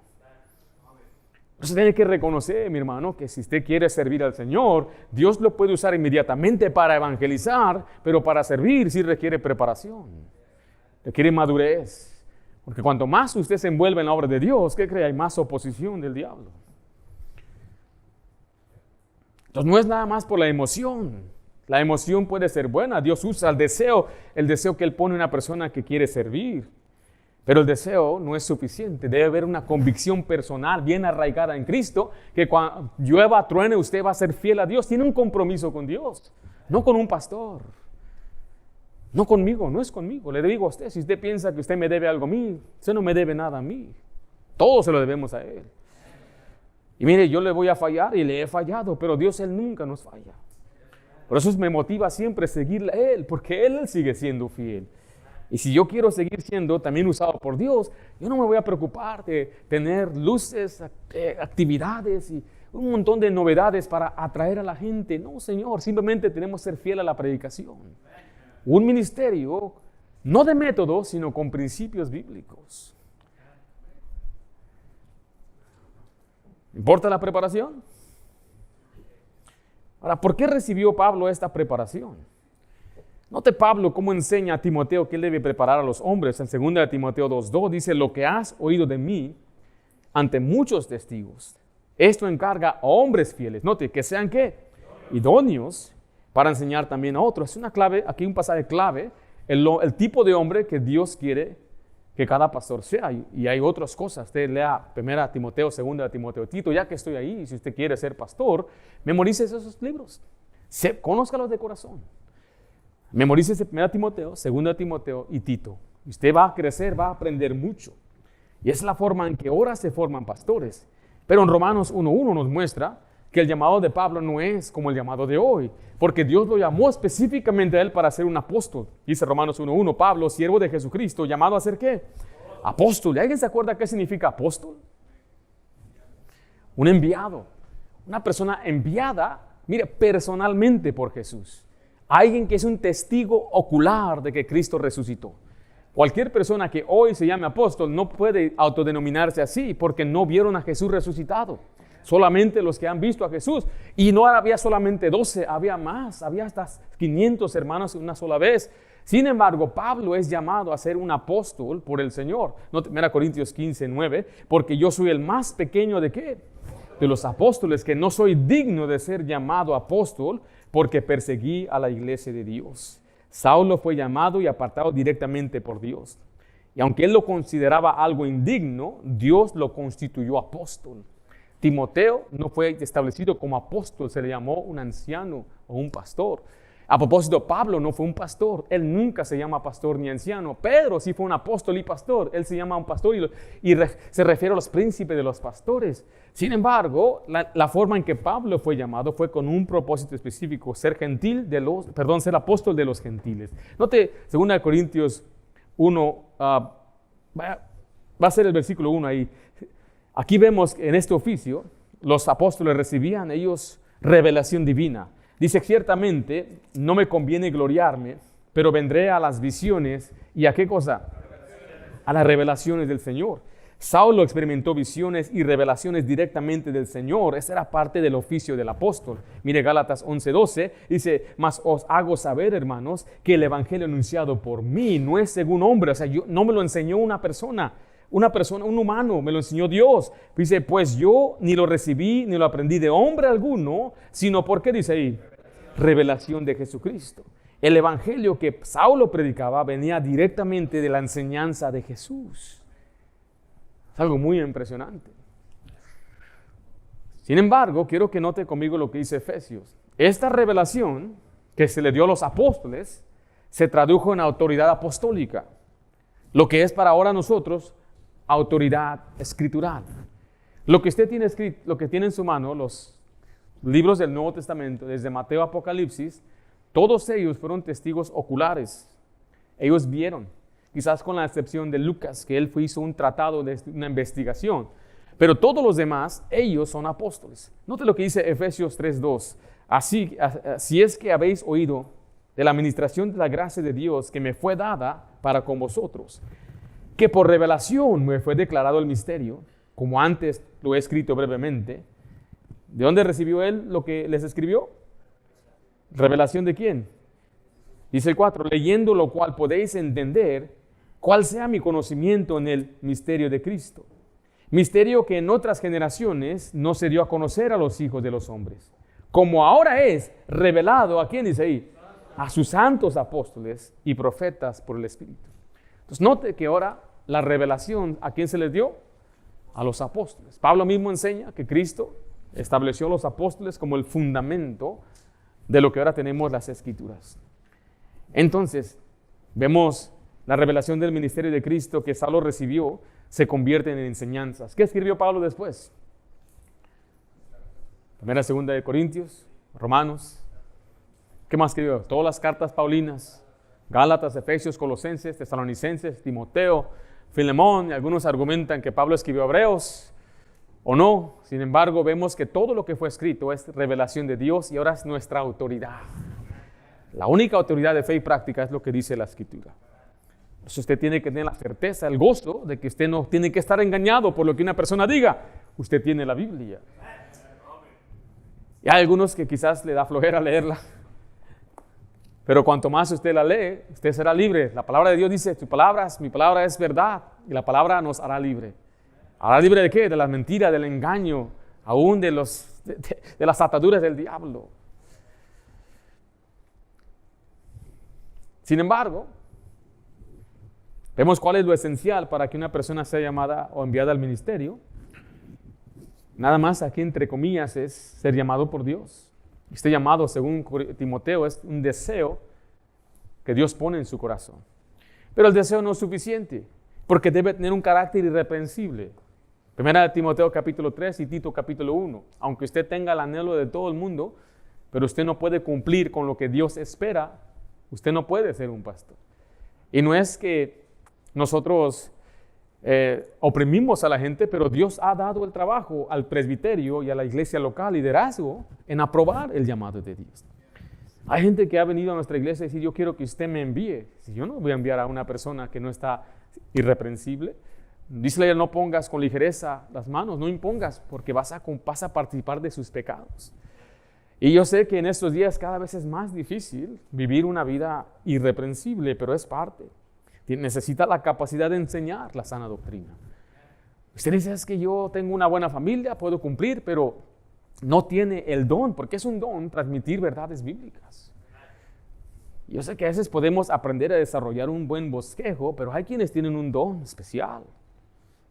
[SPEAKER 1] Usted tiene que reconocer, mi hermano, que si usted quiere servir al Señor, Dios lo puede usar inmediatamente para evangelizar, pero para servir sí requiere preparación, requiere madurez. Porque cuanto más usted se envuelve en la obra de Dios, ¿qué cree? Hay más oposición del diablo. Entonces no es nada más por la emoción. La emoción puede ser buena. Dios usa el deseo que Él pone en una persona que quiere servir. Pero el deseo no es suficiente. Debe haber una convicción personal bien arraigada en Cristo, que cuando llueva, truene, usted va a ser fiel a Dios. Tiene un compromiso con Dios, no con un pastor. No conmigo, no es conmigo. Le digo a usted, si usted piensa que usted me debe algo a mí, usted no me debe nada a mí. Todo se lo debemos a Él. Y mire, yo le voy a fallar y le he fallado, pero Dios, Él nunca nos falla. Por eso me motiva siempre seguirle a Él, porque Él sigue siendo fiel. Y si yo quiero seguir siendo también usado por Dios, yo no me voy a preocupar de tener luces, actividades y un montón de novedades para atraer a la gente. No, Señor, simplemente tenemos que ser fiel a la predicación. Un ministerio, no de métodos, sino con principios bíblicos. ¿Importa la preparación? Ahora, ¿por qué recibió Pablo esta preparación? Note Pablo cómo enseña a Timoteo que él debe preparar a los hombres. En 2 Timoteo 2:2 dice, lo que has oído de mí ante muchos testigos, esto encarga a hombres fieles. Note, que sean ¿qué? Idóneos para enseñar también a otros. Es una clave, aquí un pasaje clave, el tipo de hombre que Dios quiere que cada pastor sea. Y hay otras cosas. Usted lea 1 Timoteo, 2 Timoteo, Tito, ya que estoy ahí, si usted quiere ser pastor, memorice esos libros. Conózcalos de corazón. Memorice 1 Timoteo, 2 Timoteo y Tito. Usted va a crecer, va a aprender mucho. Y es la forma en que ahora se forman pastores. Pero en Romanos 1:1 nos muestra que el llamado de Pablo no es como el llamado de hoy, porque Dios lo llamó específicamente a él para ser un apóstol. Dice Romanos 1:1, Pablo, siervo de Jesucristo, llamado a ser ¿qué? Apóstol. ¿Y alguien se acuerda qué significa apóstol? Un enviado, una persona enviada, mire, personalmente por Jesús. Alguien que es un testigo ocular de que Cristo resucitó. Cualquier persona que hoy se llame apóstol no puede autodenominarse así porque no vieron a Jesús resucitado. Solamente los que han visto a Jesús. Y no había solamente 12, había más. Había hasta 500 hermanos en una sola vez. Sin embargo, Pablo es llamado a ser un apóstol por el Señor. 1 Corintios 15:9, porque yo soy el más pequeño ¿de qué? De los apóstoles, que no soy digno de ser llamado apóstol porque perseguí a la iglesia de Dios. Saulo fue llamado y apartado directamente por Dios. Y aunque él lo consideraba algo indigno, Dios lo constituyó apóstol. Timoteo no fue establecido como apóstol, se le llamó un anciano o un pastor. A propósito, Pablo no fue un pastor, él nunca se llama pastor ni anciano. Pedro sí fue un apóstol y pastor, él se llama un pastor y se refiere a los príncipes de los pastores. Sin embargo, la forma en que Pablo fue llamado fue con un propósito específico, ser apóstol de los gentiles. Note 2 Corintios 1, va a ser el versículo 1 ahí. Aquí vemos que en este oficio los apóstoles recibían ellos revelación divina. Dice, ciertamente no me conviene gloriarme, pero vendré a las visiones y ¿a qué cosa? A las revelaciones del Señor. Saulo experimentó visiones y revelaciones directamente del Señor. Esa era parte del oficio del apóstol. Mire Gálatas 11:12, dice, mas os hago saber, hermanos, que el evangelio anunciado por mí no es según hombre. O sea, no me lo enseñó una persona, un humano, me lo enseñó Dios. Dice, pues yo ni lo recibí, ni lo aprendí de hombre alguno, sino porque dice ahí, revelación de Jesucristo. El evangelio que Saulo predicaba venía directamente de la enseñanza de Jesús. Es algo muy impresionante. Sin embargo, quiero que note conmigo lo que dice Efesios. Esta revelación que se le dio a los apóstoles se tradujo en autoridad apostólica, lo que es para ahora nosotros autoridad escritural. Lo que usted tiene escrito, lo que tiene en su mano, los libros del Nuevo Testamento, desde Mateo a Apocalipsis, todos ellos fueron testigos oculares. Ellos vieron, quizás con la excepción de Lucas, que él hizo un tratado de una investigación. Pero todos los demás, ellos son apóstoles. Note lo que dice Efesios 3:2. Así es que habéis oído de la administración de la gracia de Dios que me fue dada para con vosotros, que por revelación me fue declarado el misterio, como antes lo he escrito brevemente. ¿De dónde recibió él lo que les escribió? ¿Revelación de quién? Dice el 4, leyendo lo cual podéis entender cuál sea mi conocimiento en el misterio de Cristo. Misterio que en otras generaciones no se dio a conocer a los hijos de los hombres, como ahora es revelado, ¿a quién dice ahí? A sus santos apóstoles y profetas por el Espíritu. Entonces note que ahora la revelación, ¿a quién se les dio? A los apóstoles. Pablo mismo enseña que Cristo estableció a los apóstoles como el fundamento de lo que ahora tenemos las Escrituras. Entonces, vemos la revelación del ministerio de Cristo que Saulo recibió, se convierte en enseñanzas. ¿Qué escribió Pablo después? Primera, segunda de Corintios, Romanos. ¿Qué más escribió? Todas las cartas paulinas, Gálatas, Efesios, Colosenses, Tesalonicenses, Timoteo, Filemón, y algunos argumentan que Pablo escribió Hebreos, o no. Sin embargo, vemos que todo lo que fue escrito es revelación de Dios y ahora es nuestra autoridad. La única autoridad de fe y práctica es lo que dice la Escritura. Entonces usted tiene que tener la certeza, el gozo de que usted no tiene que estar engañado por lo que una persona diga. Usted tiene la Biblia. Y hay algunos que quizás le da flojera leerla. Pero cuanto más usted la lee, usted será libre. La palabra de Dios dice, mi palabra es verdad. Y la palabra nos hará libre. ¿Hará libre de qué? De la mentira, del engaño, aún de las ataduras del diablo. Sin embargo, vemos cuál es lo esencial para que una persona sea llamada o enviada al ministerio. Nada más aquí, entre comillas, es ser llamado por Dios. Este llamado, según Timoteo, es un deseo que Dios pone en su corazón. Pero el deseo no es suficiente, porque debe tener un carácter irreprensible. Primera de Timoteo capítulo 3 y Tito capítulo 1. Aunque usted tenga el anhelo de todo el mundo, pero usted no puede cumplir con lo que Dios espera, usted no puede ser un pastor. Y no es que nosotros oprimimos a la gente, pero Dios ha dado el trabajo al presbiterio y a la iglesia local, liderazgo, en aprobar el llamado de Dios. Hay gente que ha venido a nuestra iglesia y dice, yo quiero que usted me envíe. Si yo no voy a enviar a una persona que no está irreprensible, dice, no pongas con ligereza las manos, no impongas, porque vas a participar de sus pecados. Y yo sé que en estos días cada vez es más difícil vivir una vida irreprensible, pero es parte. Necesita la capacidad de enseñar la sana doctrina. Usted dice, es que yo tengo una buena familia, puedo cumplir, pero no tiene el don, porque es un don transmitir verdades bíblicas. Yo sé que a veces podemos aprender a desarrollar un buen bosquejo, pero hay quienes tienen un don especial.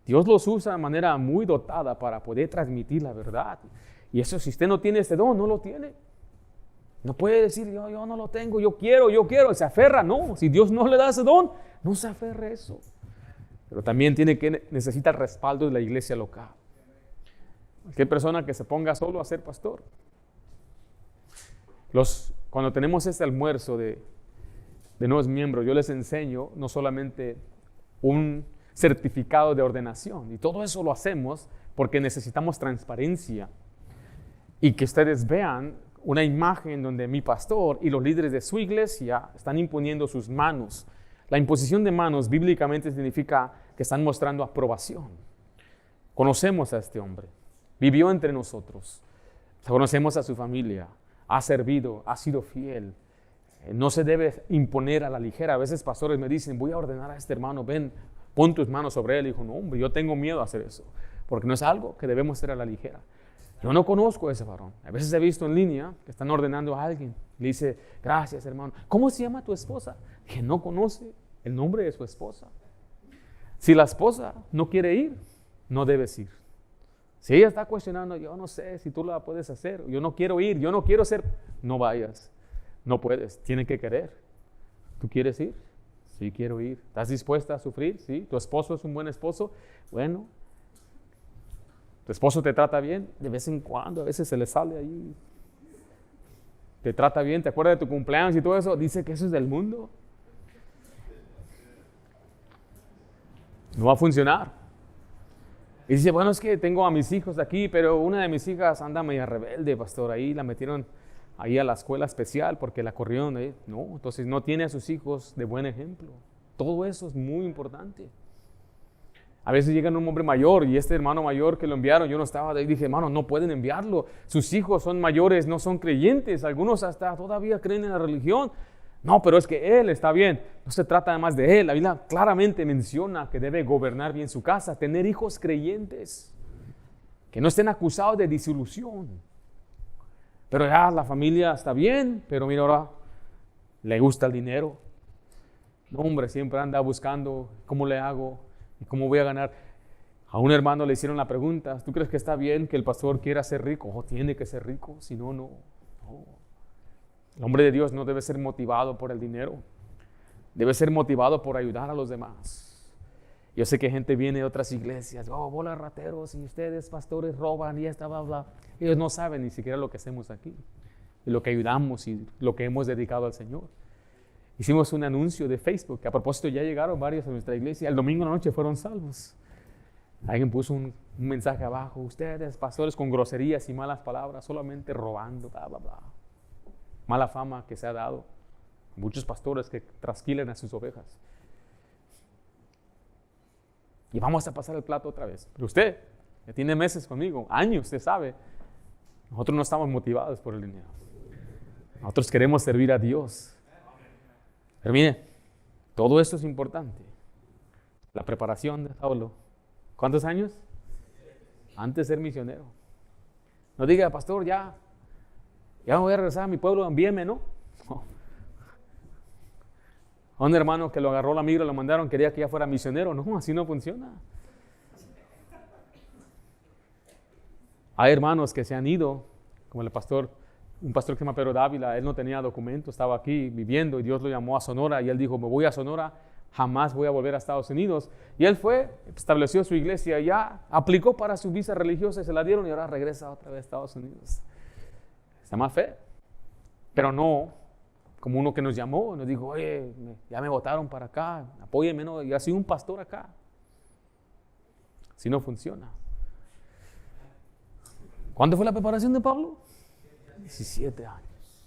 [SPEAKER 1] Dios los usa de manera muy dotada para poder transmitir la verdad. Y eso, si usted no tiene ese don, no lo tiene. No puede decir, yo no lo tengo, yo quiero, se aferra. No, si Dios no le da ese don, no se aferre a eso. Pero también necesita el respaldo de la iglesia local. Cualquier persona que se ponga solo a ser pastor. Cuando tenemos este almuerzo de nuevos miembros, yo les enseño no solamente un certificado de ordenación, y todo eso lo hacemos porque necesitamos transparencia y que ustedes vean una imagen donde mi pastor y los líderes de su iglesia están imponiendo sus manos. La imposición de manos bíblicamente significa que están mostrando aprobación. Conocemos a este hombre, vivió entre nosotros, conocemos a su familia, ha servido, ha sido fiel. No se debe imponer a la ligera. A veces pastores me dicen, voy a ordenar a este hermano, ven, pon tus manos sobre él. Y dijo, no hombre, yo tengo miedo a hacer eso, porque no es algo que debemos hacer a la ligera. Yo no conozco a ese varón. A veces he visto en línea que están ordenando a alguien. Le dice, gracias hermano. ¿Cómo se llama tu esposa? Que no conoce el nombre de su esposa. Si la esposa no quiere ir, no debes ir. Si ella está cuestionando, yo no sé si tú la puedes hacer. Yo no quiero ir, yo no quiero ser. No vayas. No puedes, tiene que querer. ¿Tú quieres ir? Sí, quiero ir. ¿Estás dispuesta a sufrir? Sí. ¿Tu esposo es un buen esposo? Bueno. ¿Tu esposo te trata bien? De vez en cuando, a veces se le sale ahí. ¿Te trata bien? ¿Te acuerdas de tu cumpleaños y todo eso? Dice que eso es del mundo. No va a funcionar. Y dice, bueno, es que tengo a mis hijos aquí, pero una de mis hijas anda media rebelde, pastor. Ahí la metieron ahí a la escuela especial porque la corrieron de ahí. No, entonces no tiene a sus hijos de buen ejemplo. Todo eso es muy importante. A veces llega un hombre mayor y este hermano mayor que lo enviaron, yo no estaba de ahí, dije, hermano, no pueden enviarlo. Sus hijos son mayores, no son creyentes. Algunos hasta todavía creen en la religión. No, pero es que él está bien. No se trata además de él. La Biblia claramente menciona que debe gobernar bien su casa, tener hijos creyentes, que no estén acusados de disolución. Pero ya la familia está bien, pero mira ahora, le gusta el dinero. No, hombre, siempre anda buscando cómo le hago y cómo voy a ganar. A un hermano le hicieron la pregunta, ¿tú crees que está bien que el pastor quiera ser rico? Oh, tiene que ser rico, si no, no. El hombre de Dios no debe ser motivado por el dinero, debe ser motivado por ayudar a los demás. Yo sé que gente viene de otras iglesias, oh, bola de rateros, y ustedes pastores roban y esta, bla, bla. Ellos no saben ni siquiera lo que hacemos aquí, y lo que ayudamos y lo que hemos dedicado al Señor. Hicimos un anuncio de Facebook, que a propósito ya llegaron varios a nuestra iglesia, el domingo en la noche fueron salvos. Alguien puso un mensaje abajo, ustedes pastores con groserías y malas palabras, solamente robando, bla, bla, bla. Mala fama que se ha dado. Muchos pastores que trasquilan a sus ovejas. Y vamos a pasar el plato otra vez. Pero usted, que tiene meses conmigo, años, usted sabe, nosotros no estamos motivados por el dinero. Nosotros queremos servir a Dios. Pero mire, todo esto es importante. La preparación de Saulo. ¿Cuántos años? Antes de ser misionero. No diga, pastor, ya me voy a regresar a mi pueblo, envíeme, ¿no? A un hermano que lo agarró la migra, lo mandaron, quería que ya fuera misionero. No, así no funciona. Hay hermanos que se han ido, como un pastor que se llama Pedro Dávila, él no tenía documento, estaba aquí viviendo y Dios lo llamó a Sonora y él dijo, me voy a Sonora, jamás voy a volver a Estados Unidos. Y él fue, estableció su iglesia, ya aplicó para su visa religiosa, se la dieron y ahora regresa otra vez a Estados Unidos. Se llama fe, pero no como uno que nos llamó, nos dijo, oye, ya me votaron para acá, apóyeme, ¿no? Y así un pastor acá. Si no funciona. ¿Cuándo fue la preparación de Pablo? 17 años.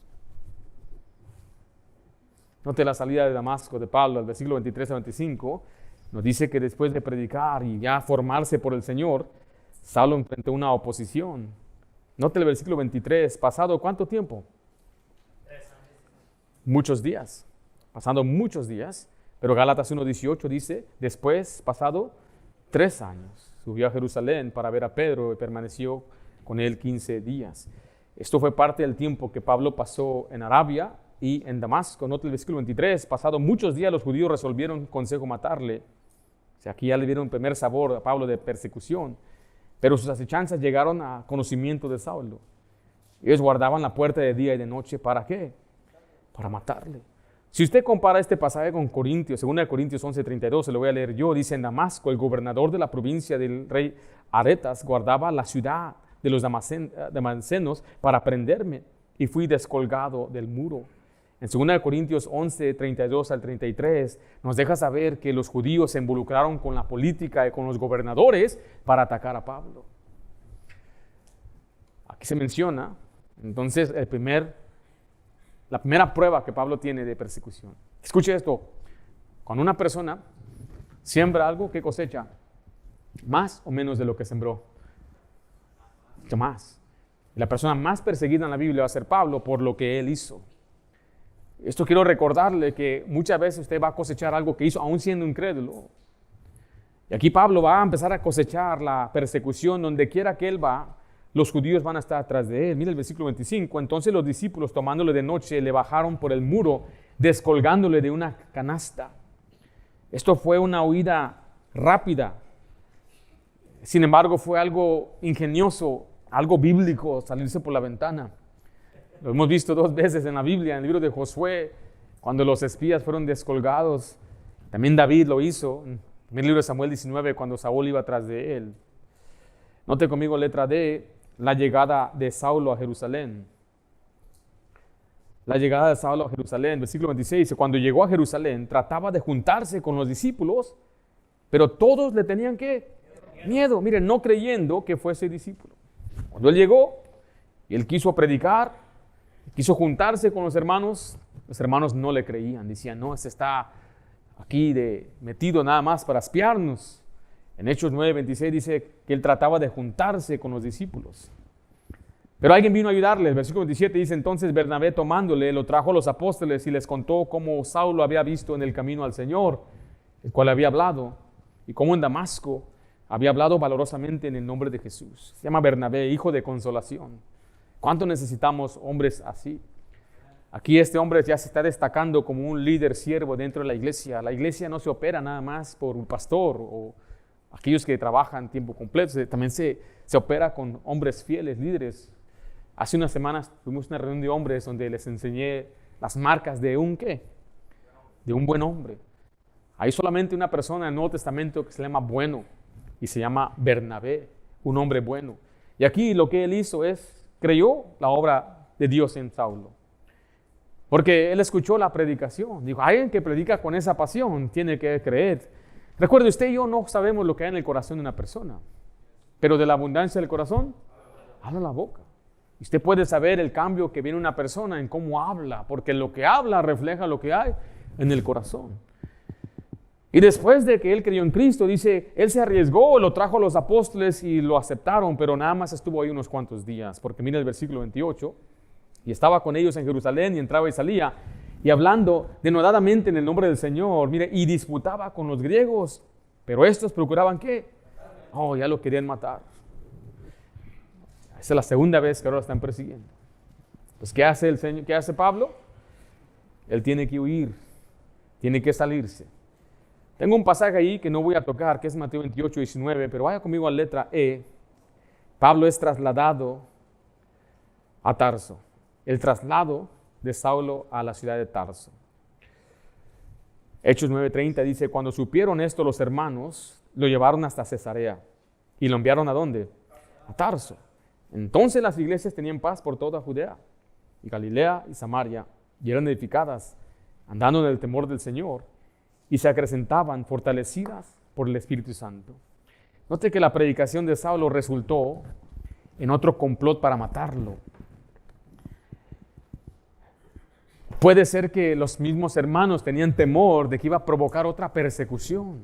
[SPEAKER 1] Note la salida de Damasco de Pablo, al versículo 23 a 25, nos dice que después de predicar y ya formarse por el Señor, Saulo enfrentó una oposición. Note el versículo 23, ¿pasado cuánto tiempo?
[SPEAKER 2] 3 años.
[SPEAKER 1] Muchos días, pasando muchos días, pero Gálatas 1:18 dice, después, pasado 3 años, subió a Jerusalén para ver a Pedro y permaneció con él 15 días. Esto fue parte del tiempo que Pablo pasó en Arabia y en Damasco. Note el versículo 23, pasado muchos días los judíos resolvieron consejo matarle. O sea, aquí ya le dieron un primer sabor a Pablo de persecución. Pero sus acechanzas llegaron a conocimiento de Saulo. Ellos guardaban la puerta de día y de noche. ¿Para qué? Para matarle. Si usted compara este pasaje con Corintios, 2 Corintios 11:32, se lo voy a leer yo, dice, en Damasco, el gobernador de la provincia del rey Aretas guardaba la ciudad de los damascenos para prenderme y fui descolgado del muro. En 2 Corintios 11:32 al 33 nos deja saber que los judíos se involucraron con la política y con los gobernadores para atacar a Pablo. Aquí se menciona, entonces, la primera prueba que Pablo tiene de persecución. Escuche esto, cuando una persona siembra algo, ¿qué cosecha? Más o menos de lo que sembró. Mucho más. La persona más perseguida en la Biblia va a ser Pablo por lo que él hizo. Esto quiero recordarle que muchas veces usted va a cosechar algo que hizo aún siendo incrédulo. Y aquí Pablo va a empezar a cosechar la persecución donde quiera que él va, los judíos van a estar atrás de él. Mira el versículo 25. Entonces los discípulos, tomándole de noche, le bajaron por el muro, descolgándole de una canasta. Esto fue una huida rápida. Sin embargo, fue algo ingenioso, algo bíblico, salirse por la ventana. Lo hemos visto 2 veces en la Biblia, en el libro de Josué, cuando los espías fueron descolgados. También David lo hizo, en el libro de Samuel 19, cuando Saúl iba atrás de él. Note conmigo letra D, la llegada de Saulo a Jerusalén. La llegada de Saulo a Jerusalén, versículo 26, dice, cuando llegó a Jerusalén, trataba de juntarse con los discípulos, pero todos le tenían ¿qué? Miedo. Miren, no creyendo que fuese discípulo. Cuando él llegó y él quiso predicar, quiso juntarse con los hermanos no le creían, decían, no, este está aquí metido nada más para espiarnos. En Hechos 9:26 dice que él trataba de juntarse con los discípulos. Pero alguien vino a ayudarle. El versículo 27 dice, entonces Bernabé tomándole, lo trajo a los apóstoles y les contó cómo Saulo había visto en el camino al Señor, el cual había hablado, y cómo en Damasco había hablado valorosamente en el nombre de Jesús. Se llama Bernabé, hijo de consolación. ¿Cuánto necesitamos hombres así? Aquí este hombre ya se está destacando como un líder siervo dentro de la iglesia. La iglesia no se opera nada más por un pastor o aquellos que trabajan tiempo completo. También se opera con hombres fieles, líderes. Hace unas semanas tuvimos una reunión de hombres donde les enseñé las marcas de un ¿qué? De un buen hombre. Hay solamente una persona en el Nuevo Testamento que se llama bueno y se llama Bernabé, un hombre bueno. Y aquí lo que él hizo es, creyó la obra de Dios en Saulo. Porque él escuchó la predicación. Dijo, alguien que predica con esa pasión tiene que creer. Recuerde, usted y yo no sabemos lo que hay en el corazón de una persona. Pero de la abundancia del corazón, habla la boca. Usted puede saber el cambio que viene una persona en cómo habla. Porque lo que habla refleja lo que hay en el corazón. Y después de que él creyó en Cristo, dice, él se arriesgó, lo trajo a los apóstoles y lo aceptaron. Pero nada más estuvo ahí unos cuantos días. Porque mira el versículo 28. Y estaba con ellos en Jerusalén y entraba y salía, y hablando denodadamente en el nombre del Señor, mire, y disputaba con los griegos, pero estos procuraban ¿qué? Oh, ya lo querían matar. Esa es la segunda vez que ahora lo están persiguiendo. Pues, ¿qué hace el Señor? ¿Qué hace Pablo? Él tiene que huir, tiene que salirse. Tengo un pasaje ahí que no voy a tocar, que es Mateo 28, 19, pero vaya conmigo a la letra E. Pablo es trasladado a Tarso. El traslado de Saulo a la ciudad de Tarso. Hechos 9:30 dice, cuando supieron esto los hermanos, lo llevaron hasta Cesarea. ¿Y lo enviaron a dónde? A Tarso. Entonces las iglesias tenían paz por toda Judea, y Galilea y Samaria, y eran edificadas, andando en el temor del Señor, y se acrecentaban fortalecidas por el Espíritu Santo. Note que la predicación de Saulo resultó en otro complot para matarlo. Puede ser que los mismos hermanos tenían temor de que iba a provocar otra persecución.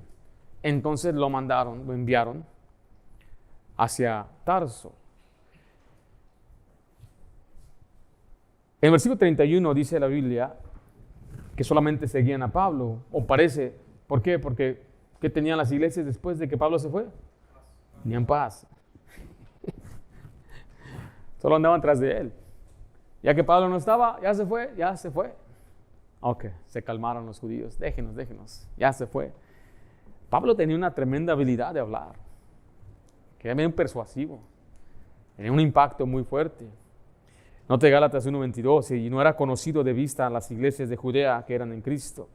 [SPEAKER 1] Entonces lo enviaron hacia Tarso. En el versículo 31 dice la Biblia que solamente seguían a Pablo, o parece. ¿Por qué? Porque ¿qué tenían las iglesias después de que Pablo se fue? Tenían paz. Solo andaban tras de él. Ya que Pablo no estaba, ya se fue. Ok, se calmaron los judíos, déjenos, ya se fue. Pablo tenía una tremenda habilidad de hablar, que era bien persuasivo, tenía un impacto muy fuerte. Note Gálatas 1:22, y no era conocido de vista a las iglesias de Judea que eran en Cristo.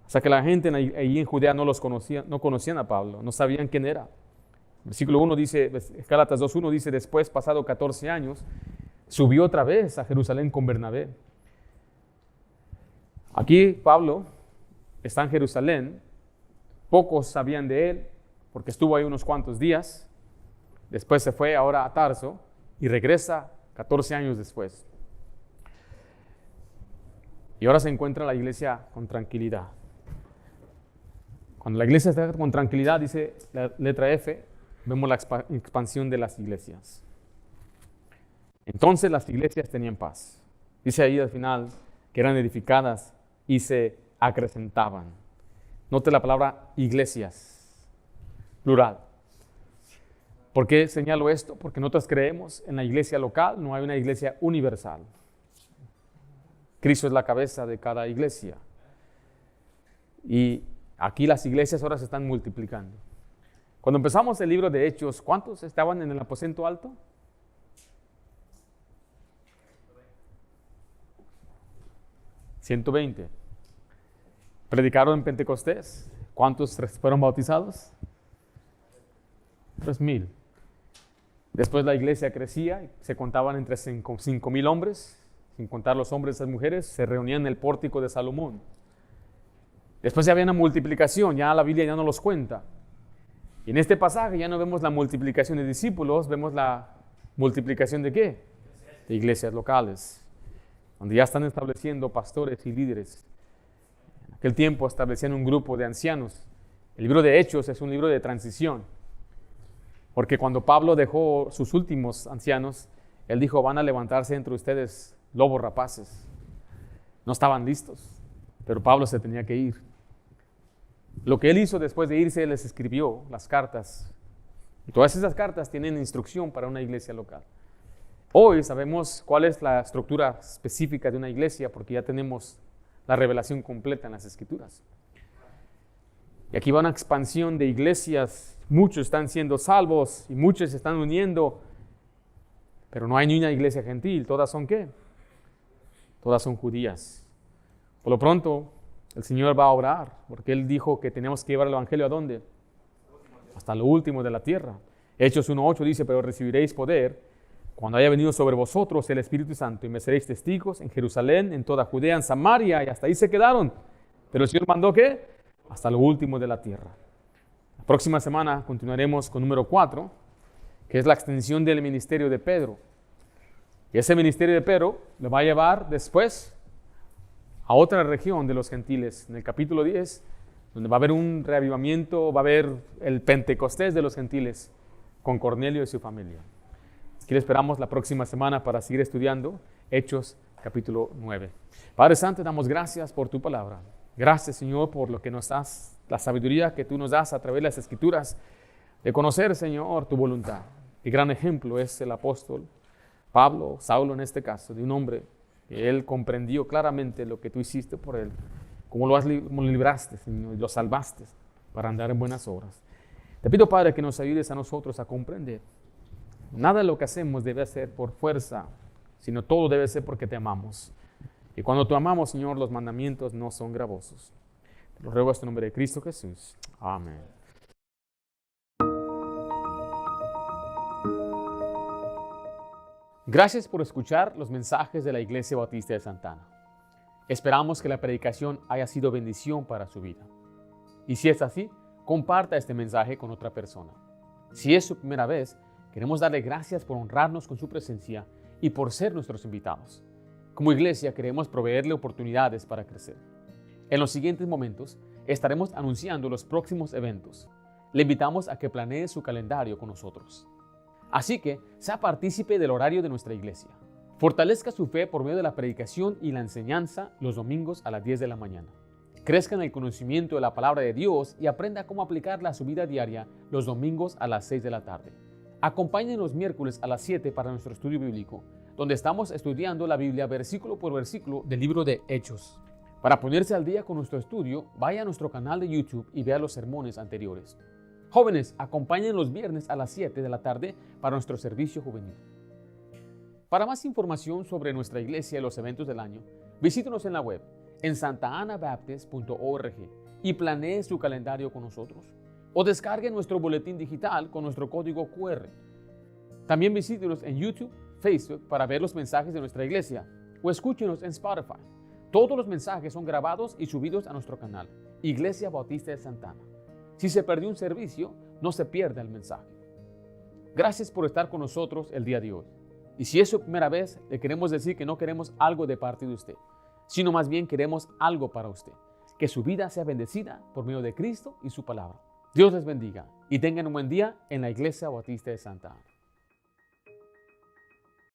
[SPEAKER 1] O sea que la gente ahí en Judea no conocían a Pablo, no sabían quién era. Versículo 1 dice, Gálatas 2:1 dice, después, pasado 14 años, subió otra vez a Jerusalén con Bernabé. Aquí Pablo está en Jerusalén. Pocos sabían de él porque estuvo ahí unos cuantos días. Después se fue ahora a Tarso y regresa 14 años después. Y ahora se encuentra la iglesia con tranquilidad. Cuando la iglesia está con tranquilidad, dice la letra F, vemos la expansión de las iglesias. Entonces las iglesias tenían paz. Dice ahí al final que eran edificadas y se acrecentaban. Note la palabra iglesias, plural. ¿Por qué señalo esto? Porque nosotros creemos en la iglesia local, no hay una iglesia universal. Cristo es la cabeza de cada iglesia. Y aquí las iglesias ahora se están multiplicando. Cuando empezamos el libro de Hechos, ¿cuántos estaban en el aposento alto? 120. Predicaron en Pentecostés. ¿Cuántos fueron bautizados? 3,000. Después la iglesia crecía, se contaban entre 5,000 hombres, sin contar los hombres y las mujeres, se reunían en el pórtico de Salomón. Después ya había una multiplicación, ya la Biblia ya no los cuenta. Y en este pasaje ya no vemos la multiplicación de discípulos, vemos la multiplicación de ¿qué? De iglesias locales, donde ya están estableciendo pastores y líderes. En aquel tiempo establecían un grupo de ancianos. El libro de Hechos es un libro de transición, porque cuando Pablo dejó sus últimos ancianos, Él dijo, van a levantarse entre ustedes lobos rapaces. No estaban listos, pero Pablo se tenía que ir. Lo que él hizo después de irse, les escribió las cartas. Y todas esas cartas tienen instrucción para una iglesia local. Hoy sabemos cuál es la estructura específica de una iglesia porque ya tenemos la revelación completa en las Escrituras. Y aquí va una expansión de iglesias. Muchos están siendo salvos y muchos se están uniendo. Pero no hay ni una iglesia gentil. ¿Todas son qué? Todas son judías. Por lo pronto, el Señor va a obrar, porque Él dijo que tenemos que llevar el Evangelio ¿a dónde? Hasta lo último de la tierra. Hechos 1:8 dice, pero recibiréis poder cuando haya venido sobre vosotros el Espíritu Santo y me seréis testigos en Jerusalén, en toda Judea, en Samaria, y hasta ahí se quedaron. Pero el Señor mandó ¿qué? Hasta lo último de la tierra. La próxima semana continuaremos con número 4, que es la extensión del ministerio de Pedro. Y ese ministerio de Pedro lo va a llevar después a otra región de los gentiles. En el capítulo 10, donde va a haber un reavivamiento, va a haber el Pentecostés de los gentiles con Cornelio y su familia. Aquí le esperamos la próxima semana para seguir estudiando Hechos capítulo 9. Padre Santo, damos gracias por tu palabra. Gracias, Señor, por lo que nos das, la sabiduría que tú nos das a través de las Escrituras, de conocer, Señor, tu voluntad. Qué gran ejemplo es el apóstol Pablo, Saulo en este caso, de un hombre que él comprendió claramente lo que tú hiciste por él, cómo lo libraste, Señor, y lo salvaste para andar en buenas obras. Te pido, Padre, que nos ayudes a nosotros a comprender. Nada de lo que hacemos debe ser por fuerza, sino todo debe ser porque te amamos. Y cuando te amamos, Señor, los mandamientos no son gravosos. Te lo ruego en el nombre de Cristo Jesús. Amén. Gracias por escuchar los mensajes de la Iglesia Bautista de Santa Ana. Esperamos que la predicación haya sido bendición para su vida. Y si es así, comparta este mensaje con otra persona. Si es su primera vez, queremos darle gracias por honrarnos con su presencia y por ser nuestros invitados. Como iglesia queremos proveerle oportunidades para crecer. En los siguientes momentos estaremos anunciando los próximos eventos. Le invitamos a que planee su calendario con nosotros. Así que sea partícipe del horario de nuestra iglesia. Fortalezca su fe por medio de la predicación y la enseñanza los domingos a las 10 de la mañana. Crezca en el conocimiento de la palabra de Dios y aprenda cómo aplicarla a su vida diaria los domingos a las 6 de la tarde. Acompáñenos los miércoles a las 7 para nuestro estudio bíblico, donde estamos estudiando la Biblia versículo por versículo del libro de Hechos. Para ponerse al día con nuestro estudio, vaya a nuestro canal de YouTube y vea los sermones anteriores. Jóvenes, acompáñenos los viernes a las 7 de la tarde para nuestro servicio juvenil. Para más información sobre nuestra iglesia y los eventos del año, visítenos en la web en santaanabaptist.org y planee su calendario con nosotros. O descargue nuestro boletín digital con nuestro código QR. También visítenos en YouTube, Facebook para ver los mensajes de nuestra iglesia o escúchenos en Spotify. Todos los mensajes son grabados y subidos a nuestro canal, Iglesia Bautista de Santa Ana. Si se perdió un servicio, no se pierda el mensaje. Gracias por estar con nosotros el día de hoy. Y si es su primera vez, le queremos decir que no queremos algo de parte de usted, sino más bien queremos algo para usted. Que su vida sea bendecida por medio de Cristo y su palabra. Dios les bendiga y tengan un buen día en la Iglesia Bautista de Santa Ana.